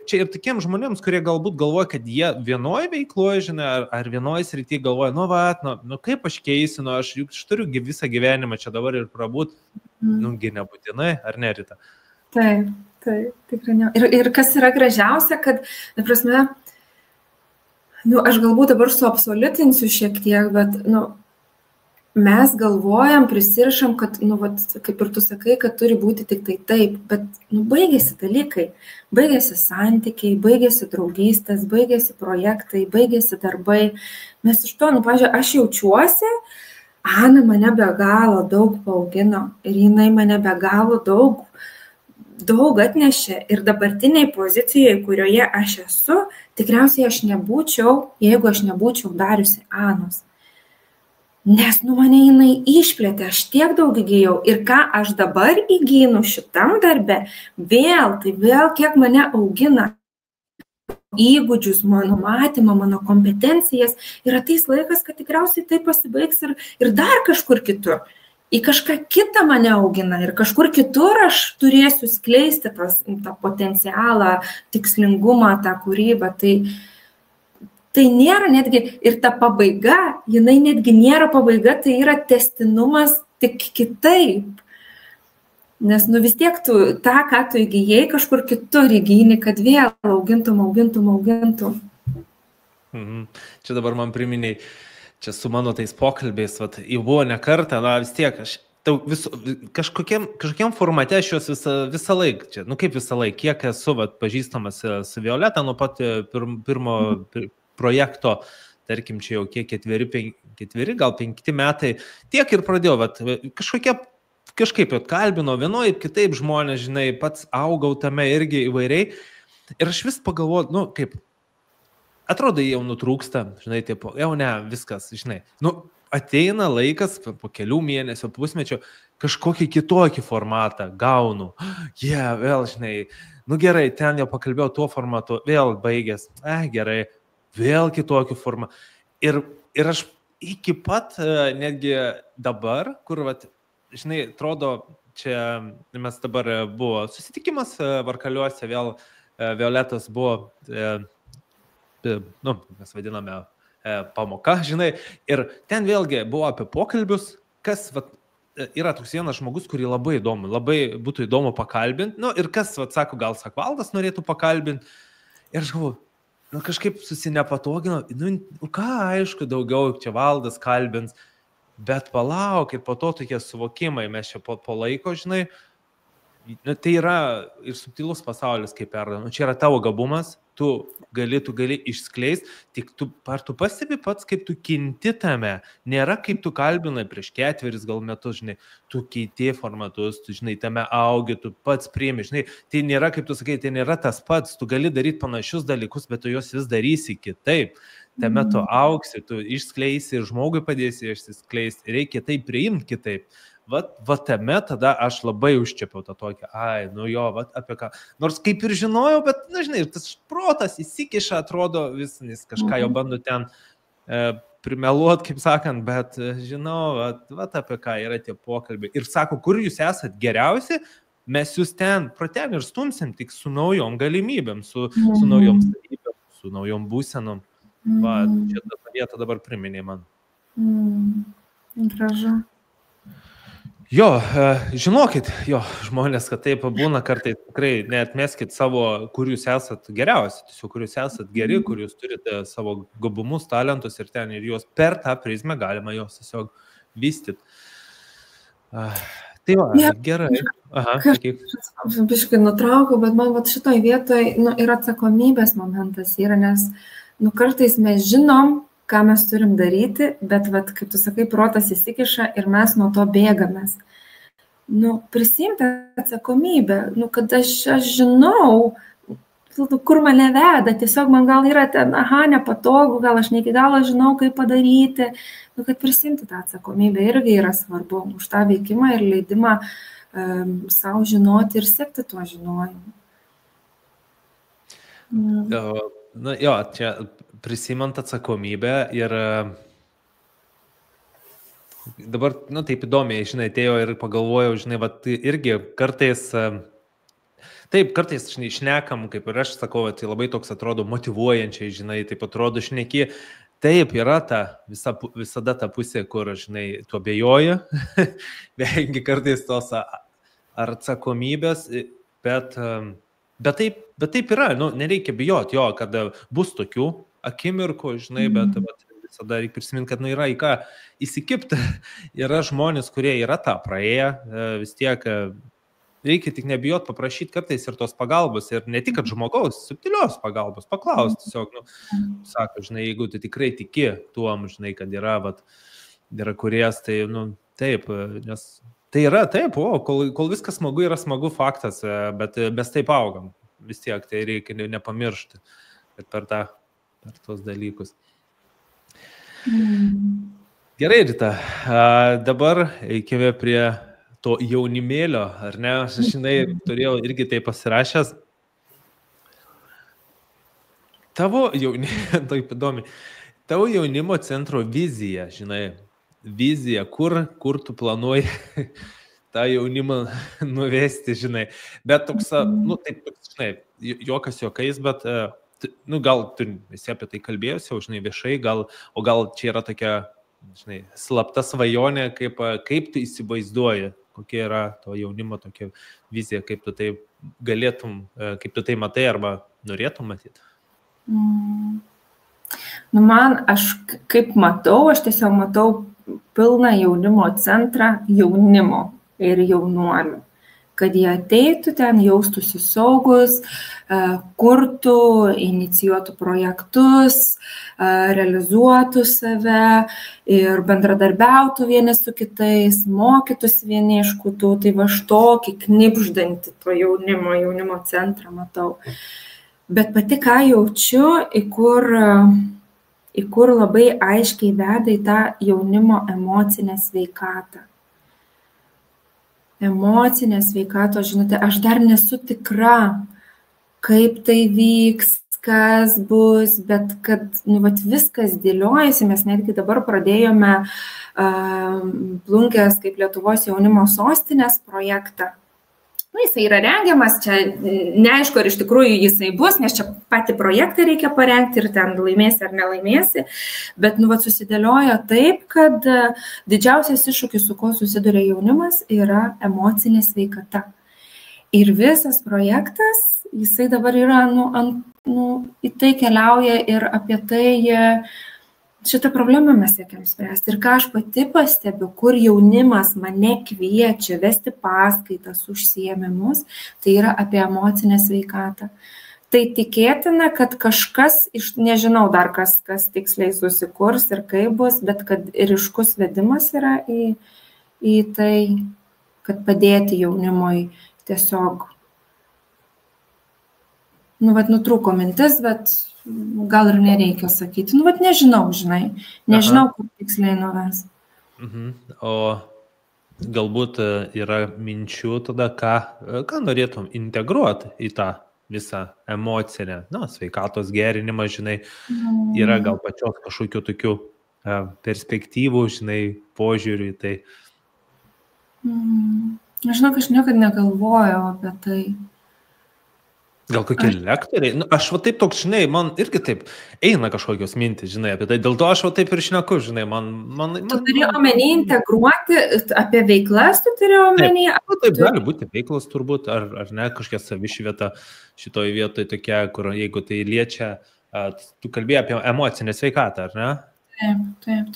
čia ir tokiem žmonėms, kurie galbūt galvoja, kad jie vienoje veikloje, žinai, ar vienoje srityje galvoja, kaip aš keisiu, aš turiu visą gyvenimą čia dabar ir prabūt, nebūtinai, ar ne, Rita? Taip, tikrai ne. Ir kas yra gražiausia, kad, prasme, aš galbūt dabar suabsoliutinsiu šiek tiek, bet, mes galvojam, prisirišam, kad, kaip ir tu sakai, kad turi būti tik tai taip, bet, baigėsi dalykai, baigėsi santykiai, baigėsi draugystės, baigėsi projektai, baigėsi darbai. Mes iš to, pavyzdžiui, aš jaučiuosi, Ana mane be galo daug paaugino ir jinai mane be galo daug atnešė ir dabartiniai pozicijoje, kurioje aš esu, tikriausiai aš nebūčiau, jeigu aš nebūčiau dariusi Anos. Nes mane jinai išplėtė, aš tiek daug įgijau ir ką aš dabar įgynu šitam darbe, vėl kiek mane augina įgūdžius, mano matymą, mano kompetencijas ir ateis laikas, kad tikriausiai tai pasibaigs ir dar kažkur kitur. Į kažką kitą mane augina ir kažkur kitur aš turėsiu skleisti tą potencialą, tikslingumą, tą kūrybą. Tai nėra netgi ir ta pabaiga, jinai netgi nėra pabaiga, tai yra tęstinumas tik kitaip. Nes vis tiek tu tą, ką tu įgyjai, kažkur kitur įgyni, kad vėl augintum. Čia dabar man priminiai, čia su mano tais pokalbiais, jau buvo ne kartą, vis tiek aš kažkokiam formate aš juos visą laiką čia, kaip visą laiką, kiek esu pažįstamas su Violeta nuo pat pirmo projekto, tarkim, čia jau kiek ketveri, gal 5 metai, tiek ir pradėjau, kažkaip kalbino vienoj ir kitaip žmonės, žinai, pats augau tame irgi įvairiai ir aš vis pagalvoju, kaip atrodo jau nutrūksta, žinai, jau ne, viskas, žinai, ateina laikas po kelių mėnesių, pusmečio, kažkokį kitokį formatą gaunu. Vėl, žinai, gerai, ten jau pakalbėjau tuo formatu, vėl baigęs, gerai, vėl kitokį formatą. Ir aš iki pat netgi dabar, kur, žinai, atrodo, čia mes dabar buvo susitikimas Varkaliuose, vėl Violetos buvo, mes vadiname pamoka, žinai, ir ten vėlgi buvo apie pokalbius, kas yra toks vienas žmogus, kurį labai būtų įdomu pakalbinti, ir kas, sako, gal Valdas norėtų pakalbinti, ir aš galvoju, kažkaip susinepatogino, ką, aišku, daugiau čia Valdas kalbins, bet palauk, ir po to tokie suvokimai, mes čia po laiko, žinai, tai yra ir subtilus pasaulis, kaip čia yra tavo gabumas, tu gali išskleisti, tik tu pastebi pats, kaip tu kinti tame, nėra kaip tu kalbinai prieš 4 gal metus, žinai, tu keiti formatus, tu, žinai, tame augi, tu pats priimi, žinai, tai nėra, kaip tu sakai, tai nėra tas pats, tu gali daryti panašius dalykus, bet tu juos vis darysi kitaip, tame tu augsi, tu išskleisi ir žmogui padėsi išskleisti, reikia tai priimti kitaip. Tame tada aš labai užčiapiau tą tokį, apie ką. Nors kaip ir žinojau, bet, žinai, tas protas įsikiša, atrodo, vis kažką jau bando ten primeluoti, kaip sakant, bet žinau, apie ką yra tie pokalbiai. Ir sako, kur jūs esat geriausi, mes jūs ten ir stumsim tik su naujom galimybėm, su naujom savybėm, su naujom būsenom. Čia tą vietą dabar priminė man. Gražu. Jo, žinokit, žmonės, kad taip būna kartais, tikrai neatmeskit savo, kur jūs esat geriausi, tiesiog kur jūs esat geri, kur jūs turite savo gabumus, talentus ir ten ir juos per tą prizmę galima juos tiesiog vystyti. Tai gerai. Biškai nutraukiau, bet man šitoj vietoj ir atsakomybės momentas yra, nes kartais mes žinom, ką mes turim daryti, bet, kaip tu sakai, protas įsikiša ir mes nuo to bėgamės. Prisiimti atsakomybę, kad aš žinau, kur mane veda, tiesiog man gal yra ten, nepatogu, gal aš ne iki galo žinau, kaip padaryti, kad prisimti tą atsakomybę irgi yra svarbu, už tą veikimą ir leidimą savo žinoti ir sekti tuo žinojimu. Čia prisimant atsakomybę ir dabar, taip įdomiai, žinai, atėjo ir pagalvojau, žinai, irgi kartais, žinai, šnekam, kaip ir aš sakau, tai labai toks atrodo motyvuojančiai, žinai, taip atrodo šneki, taip yra visada ta pusė, kur, žinai, tu abejoji, vengi kartais tos atsakomybės, bet taip yra, nereikia bijoti kad bus tokių akimirkų, žinai, bet visada reikia prisiminti, kad yra į ką įsikipti. Yra žmonės, kurie yra tą praėję, vis tiek reikia tik nebijoti paprašyti kartais ir tos pagalbos, ir ne tik žmogaus, subtilios pagalbos, paklausti tiesiog, sako, žinai, jeigu tu tikrai tiki tuom, žinai, kad yra kuriejas, tai, taip, nes tai yra, taip, kol viskas smagu, yra smagu faktas, bet mes taip augam, vis tiek, tai reikia nepamiršti, kad per tos dalykus. Gerai, Rita, dabar eikime prie to jaunimėlio, ar ne? Aš, žinai, turėjau irgi tai pasirašęs. Tavo jaunimo centro vizija, žinai, kur tu planuoji tą jaunimą nuvesti, žinai. Bet toks, taip, žinai, juokas juokais, bet gal tu visi apie tai kalbėjusi, žinai, viešai, o gal čia yra tokia, žinai, slapta svajonė, kaip tu įsivaizduoji, kokia yra to jaunimo tokia vizija, kaip tu tai galėtum, kaip tu tai matai arba norėtum matyti? Aš kaip matau, aš tiesiog matau pilną jaunimo centrą jaunimo ir jaunuolių. Kad jie ateitų ten, jaustųsi saugus, kurtų, inicijuotų projektus, realizuotų save ir bendradarbiautų vieni su kitais, mokytųsi vieni iš kitų. Tai va tokį knibždantį to jaunimo centrą matau. Bet pati ką jaučiu, į kur labai aiškiai veda į tą jaunimo emocinę sveikatą. Emocinės sveikatos žinutė, aš dar nesu tikra, kaip tai vyks, kas bus, bet kad viskas dėliojasi, mes netgi dabar pradėjome Plunkės kaip Lietuvos jaunimo sostinės projektą. Jisai yra rengiamas, čia neaišku, ar iš tikrųjų jisai bus, nes čia patį projektą reikia parengti ir ten laimėsi ar nelaimėsi, bet susidėlioja taip, kad didžiausias iššūkis, su kuo susiduria jaunimas, yra emocinė sveikata. Ir visas projektas, jisai dabar yra, į tai keliauja ir apie tai, šitą problemą mes siekiam spręsti. Ir ką aš pati pastebiu, kur jaunimas mane kviečia vesti paskaitas, užsiėmimus, tai yra apie emocinę sveikatą. Tai tikėtina, kad kažkas nežinau dar kas tiksliai susikurs ir kaip bus, bet kad ryškus vedimas yra į tai, kad padėti jaunimui tiesiog. Nutrūko mintis, bet gal ir nereikia sakyti. Nežinau, nežinau, kur tiksliai nuves. O galbūt yra minčių tada, ką norėtum integruoti į tą visą emocinę, sveikatos gerinimą, yra gal pačios kažkokių tokių perspektyvų, požiūrių į tai. Žinok, aš niekada negalvojau apie tai. Gal kokie lektoriai? Aš taip toks, man irgi taip eina kažkokios mintis, apie tai. Dėl to aš taip ir šneku, Tu turi omeny integruoti apie veiklas, tu turi omeny? Taip gali būti veiklos turbūt, ar ne, kažkokia savišvieta šitoje vietoje tokia, kur jeigu tai liečia, tu kalbėjai apie emocinę sveikatą, ar ne? Taip.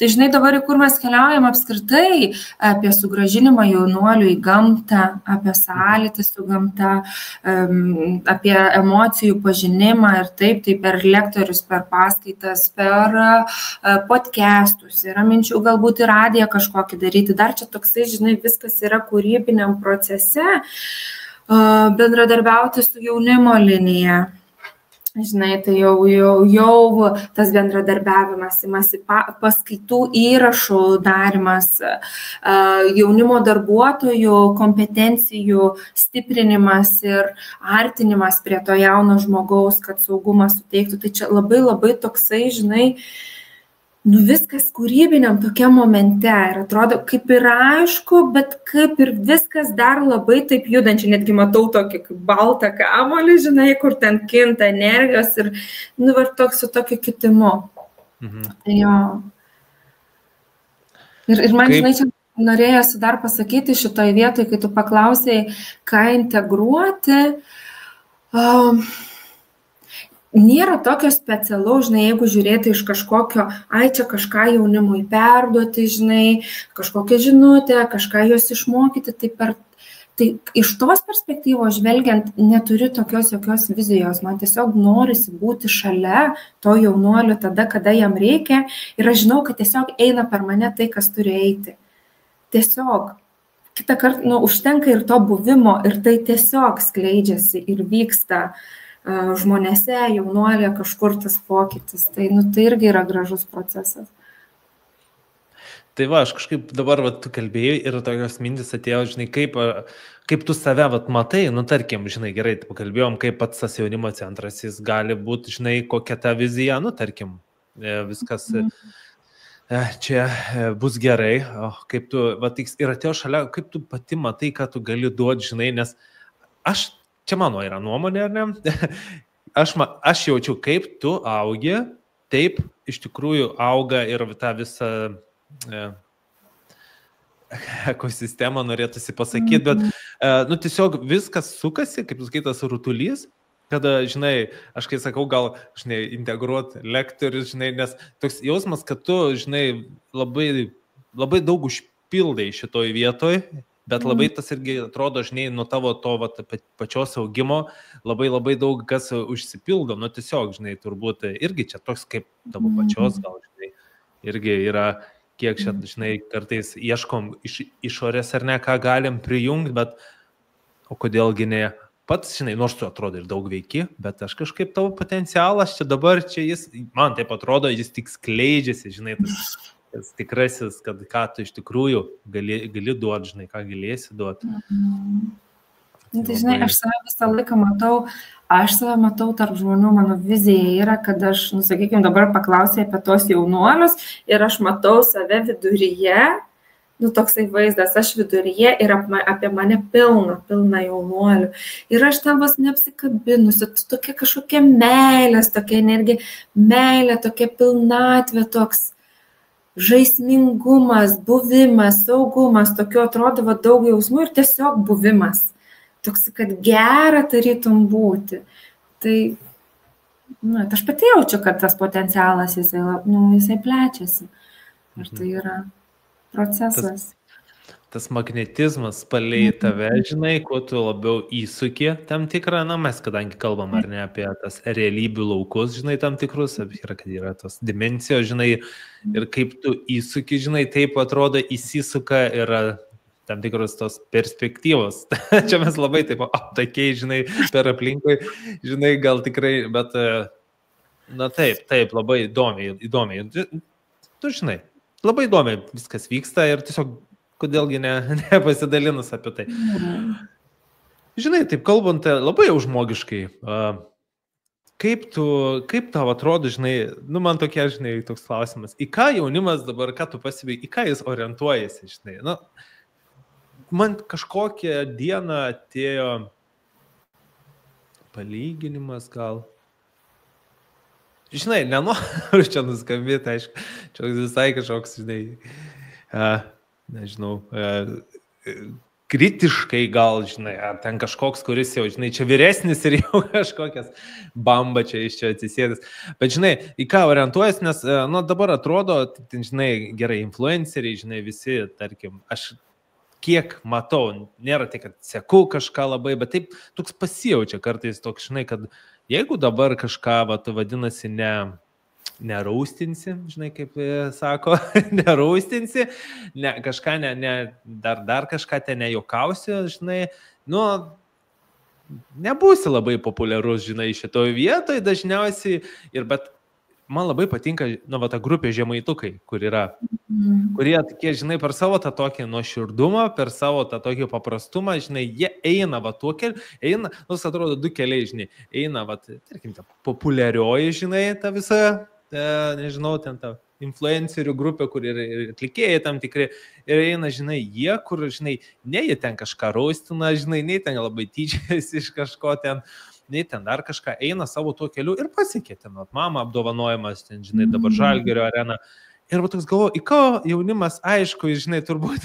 Tai dabar, kur mes keliaujam apskritai apie sugrąžinimą jaunuolių į gamtą, apie sąlytį su gamta, apie emocijų pažinimą ir taip per lektorius, per paskaitas, per podcastus. Yra minčių galbūt ir radiją kažkokį daryti. Dar čia toksai, viskas yra kūrybiniam procese, bendradarbiauti su jaunimo linija. Tai jau tas bendradarbiavimas, imasi paskaitų įrašų darimas, jaunimo darbuotojų kompetencijų stiprinimas ir artinimas prie to jauno žmogaus, kad saugumą suteiktų. Tai čia labai toksai, viskas kūrybiniam tokiam momente ir atrodo kaip ir aišku, bet kaip ir viskas dar labai taip judančiai, netgi matau tokį kaip baltą kamuolį, kur ten kinta energijos ir toks su tokiu kitimu. Tai jo. Ir man, čia norėjosi dar pasakyti šitoje vietoje, kai tu paklausei, ką integruoti, nėra tokio specialaus, jeigu žiūrėti iš kažkokio, čia kažką jaunimui perduoti, kažkokią žinutę, kažką juos išmokyti, tai iš tos perspektyvos žvelgiant neturiu tokios jokios vizijos, man tiesiog norisi būti šalia to jaunuolio tada, kada jam reikia ir aš žinau, kad tiesiog eina per mane tai, kas turi eiti. Tiesiog. Kitą kartą, užtenka ir to buvimo ir tai tiesiog skleidžiasi ir vyksta žmonėse, jaunuolė, kažkur tas pokytis. Tai irgi yra gražus procesas. Tai aš kažkaip dabar tu kalbėjai ir tokios mintis atėjo, kaip tu save matai, tarkim, gerai, pakalbėjom, kaip pats tas jaunimo centras, jis gali būti, kokia ta vizija, tarkim, viskas čia bus gerai, kaip tu, ir atėjo šalia, kaip tu pati matai, ką tu gali duoti, nes čia mano yra nuomonė, ar ne? Aš jaučiu, kaip tu augi, taip iš tikrųjų auga ir ta visa ekosistema, norėtųsi pasakyti, bet tiesiog viskas sukasi, kaip skaitas rutulys, kada, žinai, aš kai sakau, gal, žinai, integruoti lektorius, žinai, nes toks jausmas, kad tu, žinai, labai daug užpildai šitoj vietoj, bet labai tas irgi atrodo, žinai, nuo tavo to pačios augimo labai daug kas užsipildo, nu tiesiog, žinai, turbūt irgi čia toks kaip tavo pačios, gal, žinai, irgi yra, kiek čia, žinai, kartais ieškom iš išorės ar ne, ką galim prijungti, bet o kodėlgi ne pats, žinai, nors tu atrodo ir daug veiki, bet aš kažkaip tavo potencialas čia dabar, čia jis, man taip atrodo, jis tik skleidžiasi, žinai, tas tikrasis, kad ką tu iš tikrųjų gali duoti, žinai, ką galėsi duoti. Tai, žinai, aš save visą laiką matau tarp žmonių, mano vizija yra, kad aš, sakykime, dabar paklausė apie tos jaunuolius ir aš matau save viduryje, toksai vaizdas, aš viduryje ir apie mane pilna jaunuolių. Ir aš ten vos neapsikabinusi, tokia kažkokia meilės, tokia energija, meilė, tokia pilnatvė, toks žaismingumas, buvimas, saugumas, tokio atrodo daug jausmų ir tiesiog buvimas. Toks, kad gera tarytum būti. Tai, aš pati jaučiu, kad tas potencialas, jisai plečiasi. Ir tai yra procesas. Tas magnetizmas palei tave, žinai, kuo tu labiau įsuki tam tikrą, mes kadangi kalbam ar ne apie tas realybių laukus, žinai, tam tikrus, kad yra tos dimensijos, žinai, ir kaip tu įsuki, žinai, taip atrodo įsisuka ir tam tikros tos perspektyvos. Čia mes labai taip aptakiai, žinai, per aplinkui, žinai, gal tikrai, bet, taip, labai įdomiai. Tu, žinai, labai įdomiai viskas vyksta ir tiesiog kodėlgi nepasidalinus apie tai. Žinai, taip kalbant, labai jau žmogiškai, kaip tau atrodo, žinai, man tokia, žinai, toks klausimas, į ką jaunimas dabar, ką tu pasibėgi, į ką jis orientuojasi, žinai, man kažkokią dieną atėjo palyginimas gal. Žinai, nenoriu čia nuskambėti, aišku, čia visai kažkoks, žinai, nežinau, kritiškai gal, žinai, ar ten kažkoks, kuris jau, žinai, čia vyresnis ir jau kažkokias bamba čia iš čia atsisėdęs. Bet, žinai, į ką orientuojas, nes, dabar atrodo, žinai, gerai, influenceriai, žinai, visi, tarkim, aš kiek matau, nėra tai, kad seku kažką labai, bet taip toks pasijaučia kartais toks, žinai, kad jeigu dabar kažką, vadinasi, neraustinsi, žinai, kaip sako, neraustinsi, kažką, dar kažką ten nejokausi, žinai, nebūsi labai populiarus, žinai, šitoje vietoje dažniausiai, bet man labai patinka, ta grupė žemaitukai, kurie tokie, žinai, per savo tą tokį nuoširdumą, per savo tą tokį paprastumą, žinai, jie eina, tuo keliu, eina, atrodo, du keliai, žinai, eina, tarkim, ta populiarioji, žinai, ta visa, nežinau, ten ta influencerių grupė, kur ir atlikėjai tam tikri, ir eina, žinai, jie, kur, žinai, ne jie ten kažką raustina, žinai, nei ten labai tyčiasi iš kažko ten, nei ten dar kažką, eina savo tuo keliu ir pasiekė ten, mama apdovanojimas, ten, žinai, dabar Žalgirio arena. Ir toks galvoju, į ką jaunimas, aišku, žinai, turbūt,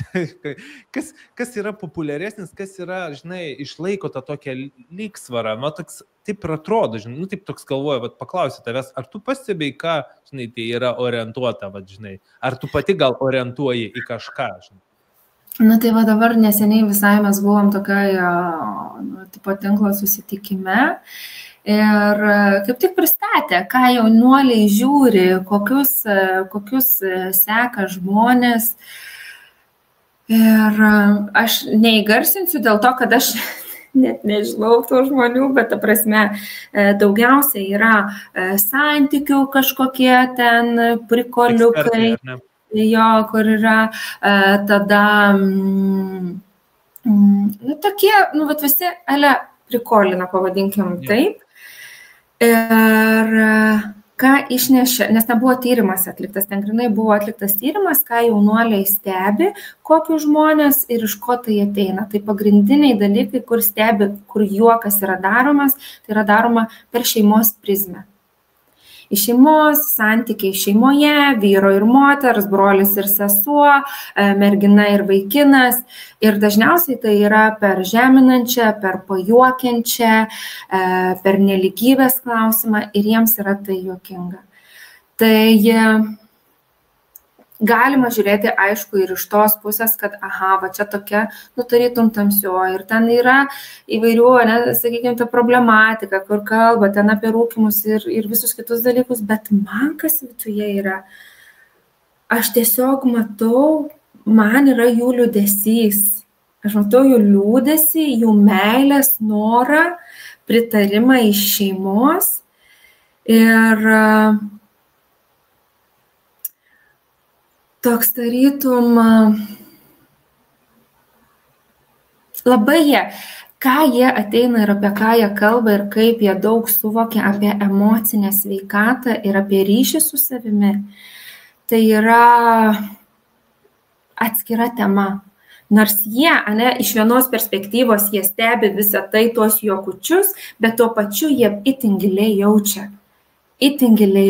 kas yra populiaresnis, kas yra, žinai, išlaiko tą tokią lygsvarą. Toks, taip ir atrodo, žinai, taip toks galvoju, paklausiu tavęs, ar tu pastebėjai, ką, žinai, tai yra orientuota, žinai, ar tu pati gal orientuoji į kažką, žinai. Tai dabar neseniai visai mes buvom tokiai tipo tinklo susitikime ir kaip tik pristatė, ką jaunuoliai žiūri, kokius seka žmonės. Ir aš neįgarsinsiu dėl to, kad aš net nežinau tų žmonių, bet ta prasme daugiausiai yra santykių kažkokie ten prikoliukai. Jo, kur yra tada tokie, visi prikolina, pavadinkim taip. Ir ką išnešė, nes nebuvo tyrimas atliktas, ten grinai buvo atliktas tyrimas, ką jaunuoliai stebi, kokius žmonės ir iš ko tai ateina. Tai pagrindiniai dalykai, kur stebi, kur juokas yra daromas, tai yra daroma per šeimos prizmę. Iš šeimos, santykiai šeimoje, vyro ir moters, brolis ir sesuo, mergina ir vaikinas. Ir dažniausiai tai yra per žeminančią, per pajuokiančią, per neligybės klausimą ir jiems yra tai juokinga. Tai galima žiūrėti, aišku, ir iš tos pusės, kad, va čia tokia, tarytum tamsioji. Ir ten yra įvairių, sakykime, ta problematika, kur kalba ten apie rūkymus ir visus kitus dalykus, bet man kas viduje yra, aš tiesiog matau, man yra jų liūdesys. Aš matau jų liūdesį, jų meilės, norą, pritarimą iš šeimos. Ir toks tarytum, labai ką jie ateina ir apie ką jie kalba ir kaip jie daug suvokia apie emocinę sveikatą ir apie ryšį su savimi, tai yra atskira tema. Nors jie, iš vienos perspektyvos jie stebi visą tai, tuos juokučius, bet tuo pačiu jie itin giliai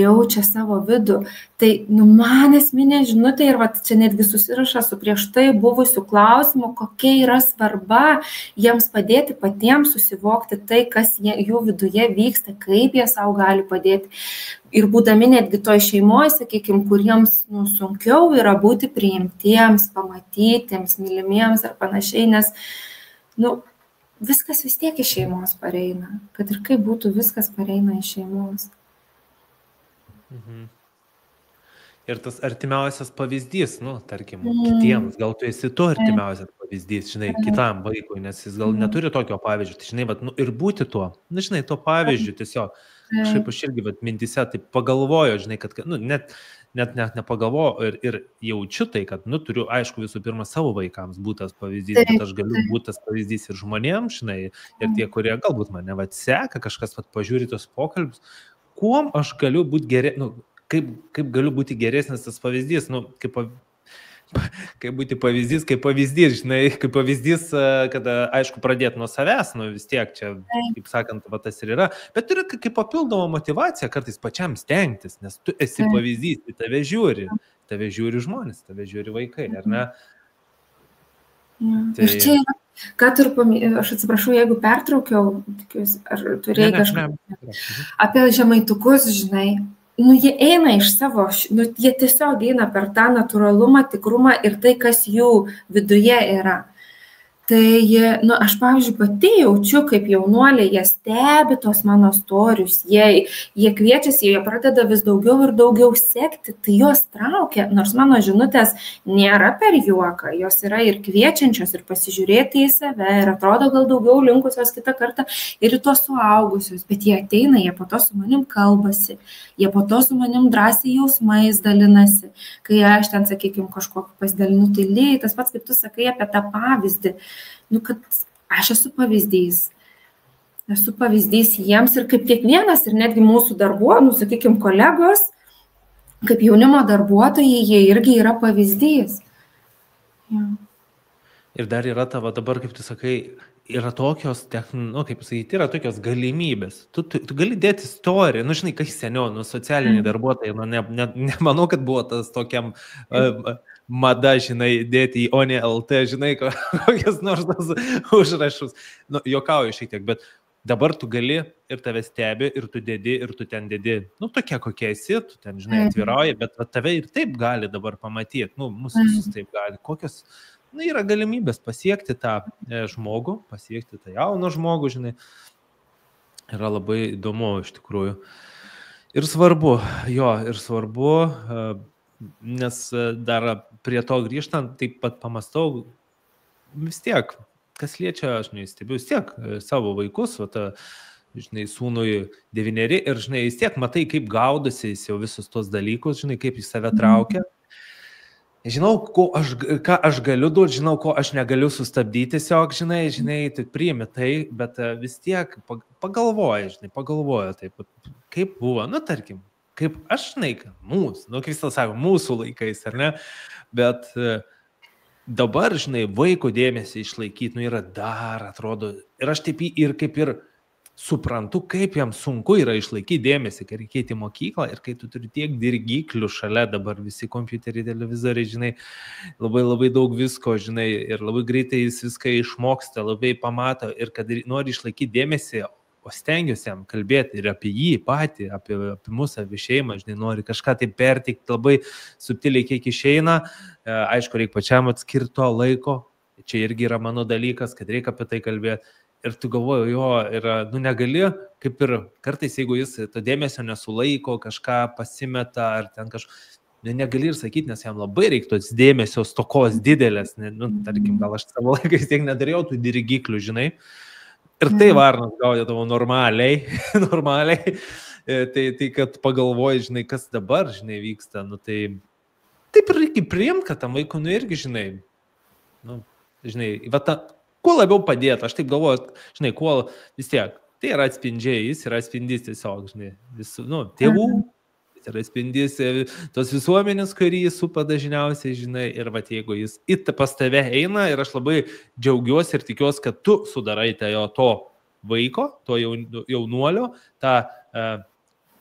jaučia savo vidų. Tai man esminė žinutė ir čia netgi susiraša su prieš tai buvusiu klausimu, kokia yra svarba jiems padėti patiems susivokti tai, kas jų viduje vyksta, kaip jie savo gali padėti. Ir būdami netgi toj šeimoje, sakykime, kuriems sunkiau yra būti priimtiems, pamatytiems, mylimiems ar panašiai, nes viskas vis tiek iš šeimos pareina. Kad ir kaip būtų, viskas pareina iš šeimos. Ir tas artimiausias pavyzdys, tarkim, kitiems, gal tu esi tu artimiausias pavyzdys, kitam vaikui, nes jis gal neturi tokio pavyzdžio, tai ir būti tuo, to pavyzdžiu tiesiog, kažkaip aš irgi mintyse taip pagalvoju, kad, net nepagalvoju ir jaučiu tai, kad, turiu, aišku, visų pirma savo vaikams būtas pavyzdys, bet aš galiu būti tas pavyzdys ir žmonėms, ir tie, kurie galbūt mane seka, kažkas pažiūri tos pokalbius, kuom aš galiu būti kaip galiu būti geresnis tas pavyzdys, kaip būti pavyzdys, kaip pavyzdys, kad, aišku, pradėti nuo savęs, vis tiek čia, kaip sakant, tas ir yra, bet yra kaip papildoma motivacija kartais pačiam stengtis, nes tu esi pavyzdys, tai tave žiūri žmonės, tave žiūri vaikai, ar ne? Ir čia yra, ką turiu paminėti, aš atsiprašau, jeigu pertraukiau, ar turėjai kažką apie žemaitukus, jie eina iš savo, jie tiesiog eina per tą natūralumą, tikrumą ir tai, kas jų viduje yra. Tai, aš, pavyzdžiui, pati jaučiu, kaip jaunuoliai, jie stebi tos mano storius, jie kviečiasi, jie pradeda vis daugiau ir daugiau sekti, tai jos traukia, nors mano žinutės nėra per juoką, jos yra ir kviečiančios, ir pasižiūrėti į save, ir atrodo gal daugiau linkusios kitą kartą ir į tos suaugusius, bet jie ateina, jie po to su manim kalbasi, jie po to su manim drąsiai jausmais dalinasi, kai aš ten, sakykime, kažkokį pasidalinu, tai lygiai tas pats, kaip tu sakai apie tą pavyzdį, kad aš esu pavyzdys jiems ir kaip kiekvienas ir netgi mūsų sakykime, kolegos, kaip jaunimo darbuotojai, jie irgi yra pavyzdys. Ja. Ir dar yra tavo dabar, kaip tu sakai, yra tokios, kaip sakyti, yra tokios galimybės. Tu gali dėti istoriją, kai seniau, socialiniai darbuotojai, nemanau, kad buvo tas tokiam mada, dėti į ONE LT, kokias nors tas užrašus. Juokauju šiek tiek, bet dabar tu gali ir tave stebi, ir tu dedi, ir tu ten dedi, tokia kokia esi, tu ten, atvirauji, bet tave ir taip gali dabar pamatyti, mūsų visus taip gali. Kokios, yra galimybės pasiekti tą žmogų, pasiekti tą jauną žmogų, yra labai įdomu iš tikrųjų. Ir svarbu, nes dar prie to grįžtant, taip pat pamastau, vis tiek, kas liečia, aš stebiu vis tiek savo vaikus, sūnui 9 ir, vis tiek matai, kaip gaudosi jis jau visus tos dalykus, kaip jis save traukia. Žinau, ką aš galiu duoti, žinau, ko aš negaliu sustabdyti, tiesiog, tai priimi tai, bet vis tiek pagalvoja, taip, kaip buvo, tarkim, kaip aš, mūsų, kaip visą sako, mūsų laikais, ar ne, bet dabar, vaiko dėmesį išlaikyti, yra dar, atrodo, ir aš taip ir kaip ir suprantu, kaip jam sunku yra išlaikyti dėmesį, kai reikia į mokyklą ir kai tu turi tiek dirgiklių šalia, dabar visi kompiuteriai, televizoriai, žinai, labai daug visko, žinai, ir labai greitai jis viską išmoksta, labai pamato ir kad nori išlaikyti dėmesį, o stengiuosi jam kalbėti ir apie jį patį, apie mūsų, apie šeimą, žinai, nori kažką tai perteikti labai subtiliai, kiek išeina, aišku, reikia pačiam atskirto laiko, čia irgi yra mano dalykas, kad reikia apie tai kalbėti. Ir tu galvoju, jo, yra, negali, kaip ir kartais, jeigu jis to dėmesio nesulaiko, kažką pasimeta, ar ten negali ir sakyti, nes jam labai reiktų dėmesio stokos didelės, tarkim, gal aš savo laikais tiek nedarėjau tų dirigiklių, žinai, ir tai varnas gaudėdavo normaliai, tai kad pagalvoji, žinai, kas dabar, žinai, vyksta, tai taip ir reikia priimti, kad tam vaikui, irgi, žinai, žinai, kuo labiau padėti, aš taip galvoju, žinai, kuo vis tiek, tai yra atspindžiai, jis yra atspindys tiesiog, žinai, visų, tėvų, jis yra atspindys tos visuomenės, kurį jis supa dažniausiai, žinai, ir jeigu jis pas tave eina, ir aš labai džiaugiuosi ir tikiuosi, kad tu sudarai to vaiko, to jaunuolio, tą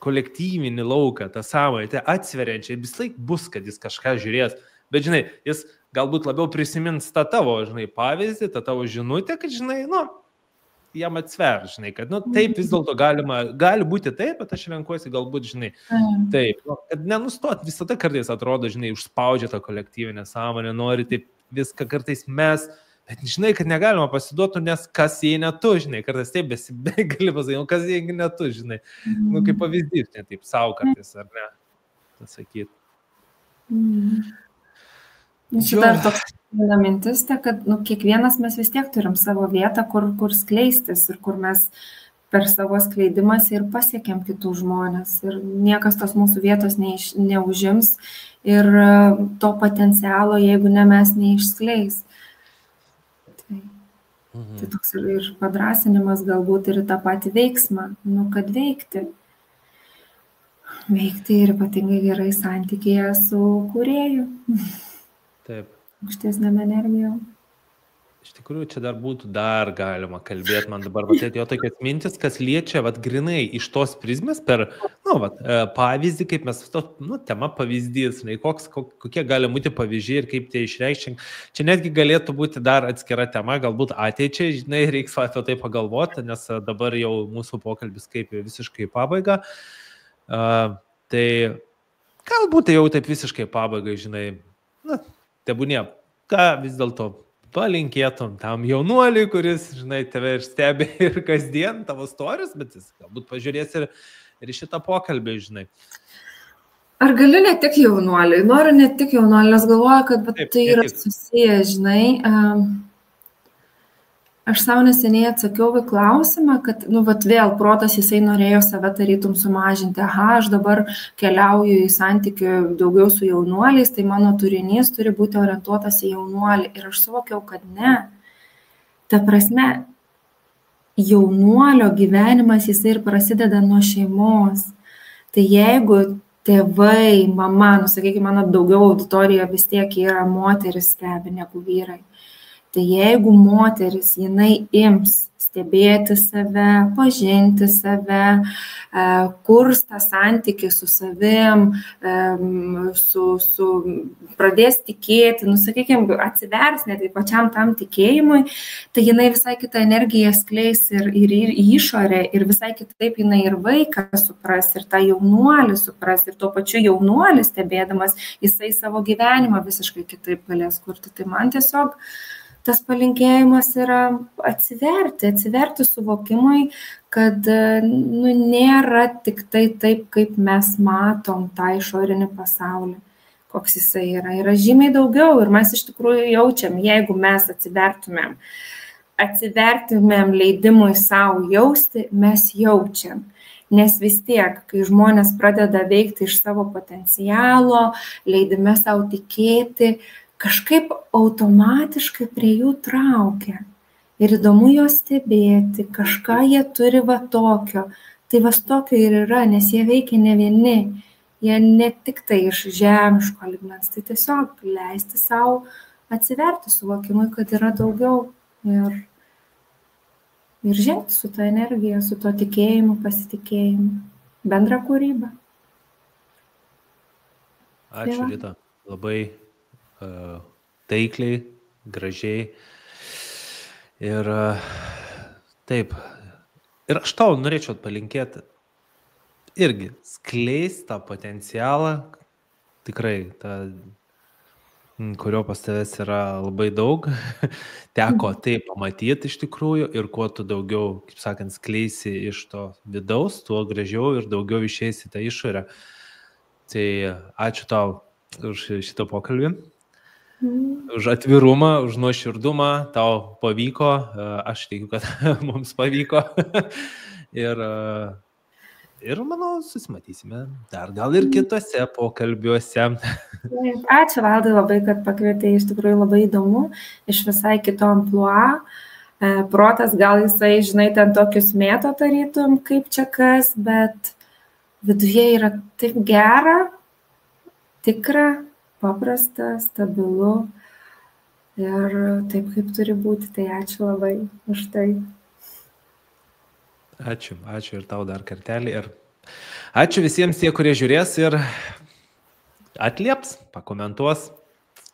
kolektyvinį lauką, tą sąmonę, atsveriančią, vis laik bus, kad jis kažką žiūrės, bet, žinai, jis galbūt labiau prisimins tą tavo, žinai, pavyzdį, tą tavo žinutę, kad, žinai, jam atsver, žinai, kad, taip vis dėlto gali būti taip, bet aš renkuosi galbūt, žinai, taip, kad nenustot, visada kartais atrodo, žinai, užspaudžia tą kolektyvinę sąmonę, nori taip viską kartais mes, bet žinai, kad negalima pasiduoti, nes kas jei ne tu, žinai, kartais taip gali pasakyti, kas jei ne tu, žinai, kaip pavyzdys, ne taip savo kartais, ar ne, pasakyti. Čia dar toks mintis, kad kiekvienas mes vis tiek turim savo vietą, kur skleistis ir kur mes per savo skleidimas ir pasiekėm kitų žmonės. Ir niekas tos mūsų vietos neužims ir to potencialo, jeigu ne mes neišskleis. Tai toks ir padrasinimas galbūt ir tą patį veiksmą, kad veikti. Veikti ir ypatingai gerai santykėje su kūrėju. Taip. Aukštesnėm energijom. Iš tikrųjų, čia dar būtų galima kalbėti, man dabar atėjo tokias mintis, kas liečia, grinai iš tos prizmės per, pavyzdį, kaip mes, tema pavyzdys, kokie gali būti pavyzdžiai ir kaip tai išreikščiai. Čia netgi galėtų būti dar atskira tema, galbūt ateičiai, žinai, reiks apie tai pagalvoti, nes dabar jau mūsų pokalbis kaip visiškai pabaiga. Tai galbūt jau taip visiškai pabaigai, žinai, tebūnie, ką vis dėlto palinkėtum tam jaunuoliui, kuris, žinai, tave ir stebi ir kasdien tavo stories, bet jis galbūt pažiūrės ir šitą pokalbį, žinai. Ar galiu ne tik jaunuoliui? Noriu ne tik jaunuoliui, nes galvoju, kad tai yra susiję, žinai. Aš savo neseniai atsakiau į klausimą, kad, vėl protas jisai norėjo save tarytum sumažinti. Aš dabar keliauju į santykių daugiau su jaunuoliais, tai mano turinys turi būti orientuotas į jaunuolį. Ir aš suvokiau, kad ne. Ta prasme, jaunuolio gyvenimas jisai ir prasideda nuo šeimos. Tai jeigu tėvai, mama, sakykime, mano daugiau auditorija vis tiek yra moteris stebi negu vyrai. Tai jeigu moteris, jinai ims stebėti save, pažinti save, kurs tą santykį su savim, pradės tikėti, sakykime, atsivers net pačiam tam tikėjimui, tai jinai visai kitą energiją skleis ir į išorę, ir visai kitaip jinai ir vaiką supras, ir tą jaunuolį supras, ir tuo pačiu jaunuolį stebėdamas, jisai savo gyvenimą visiškai kitaip galės kurti. Tai man tiesiog tas palinkėjimas yra atsiverti suvokimui, kad nėra tik tai taip, kaip mes matom tą išorinį pasaulį, koks jisai yra. Yra žymiai daugiau ir mes iš tikrųjų jaučiam, jeigu mes atsivertumėm leidimui savo jausti, mes jaučiam. Nes vis tiek, kai žmonės pradeda veikti iš savo potencialo, leidime savo tikėti, kažkaip automatiškai prie jų traukia. Ir įdomu juos stebėti, kažką jie turi tokio. Tai tokio ir yra, nes jie veikia ne vieni. Jie ne tik tai iš žemiško lygmens, tai tiesiog leisti savo atsiverti suvokimui, kad yra daugiau. ir žengti su ta energija, su to tikėjimu, pasitikėjimu. Bendra kūryba. Ačiū, Rita. Labai taikliai, gražiai. Ir taip. Ir aš tau norėčiau palinkėti irgi skleisti tą potencialą, tikrai, kurio pas tavęs yra labai daug, teko tai pamatyti iš tikrųjų ir kuo tu daugiau, kaip sakant, skleisi iš to vidaus, tuo gražiau ir daugiau išeisi tą išorę. Tai ačiū tau už šitą pokalbį, už atvirumą, už nuoširdumą, tau pavyko, aš tikiu, kad mums pavyko ir manau, susimatysime dar gal ir kitose pokalbiuose. Ačiū, Valdai, labai, kad pakvietei, iš tikrųjų labai įdomu, iš visai kito amplua. Protas gal jisai, žinai, ten tokius mėto tarytum, kaip čia kas, bet viduje yra taip gera, tikra, paprasta, stabilu ir taip, kaip turi būti. Tai ačiū labai už tai. Ačiū ir tau dar kartelį. Ir ačiū visiems tie, kurie žiūrės ir atlieps, pakomentuos.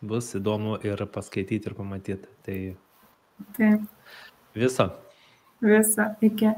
Bus įdomu ir paskaityti ir pamatyti. Tai taip. Viso. Iki.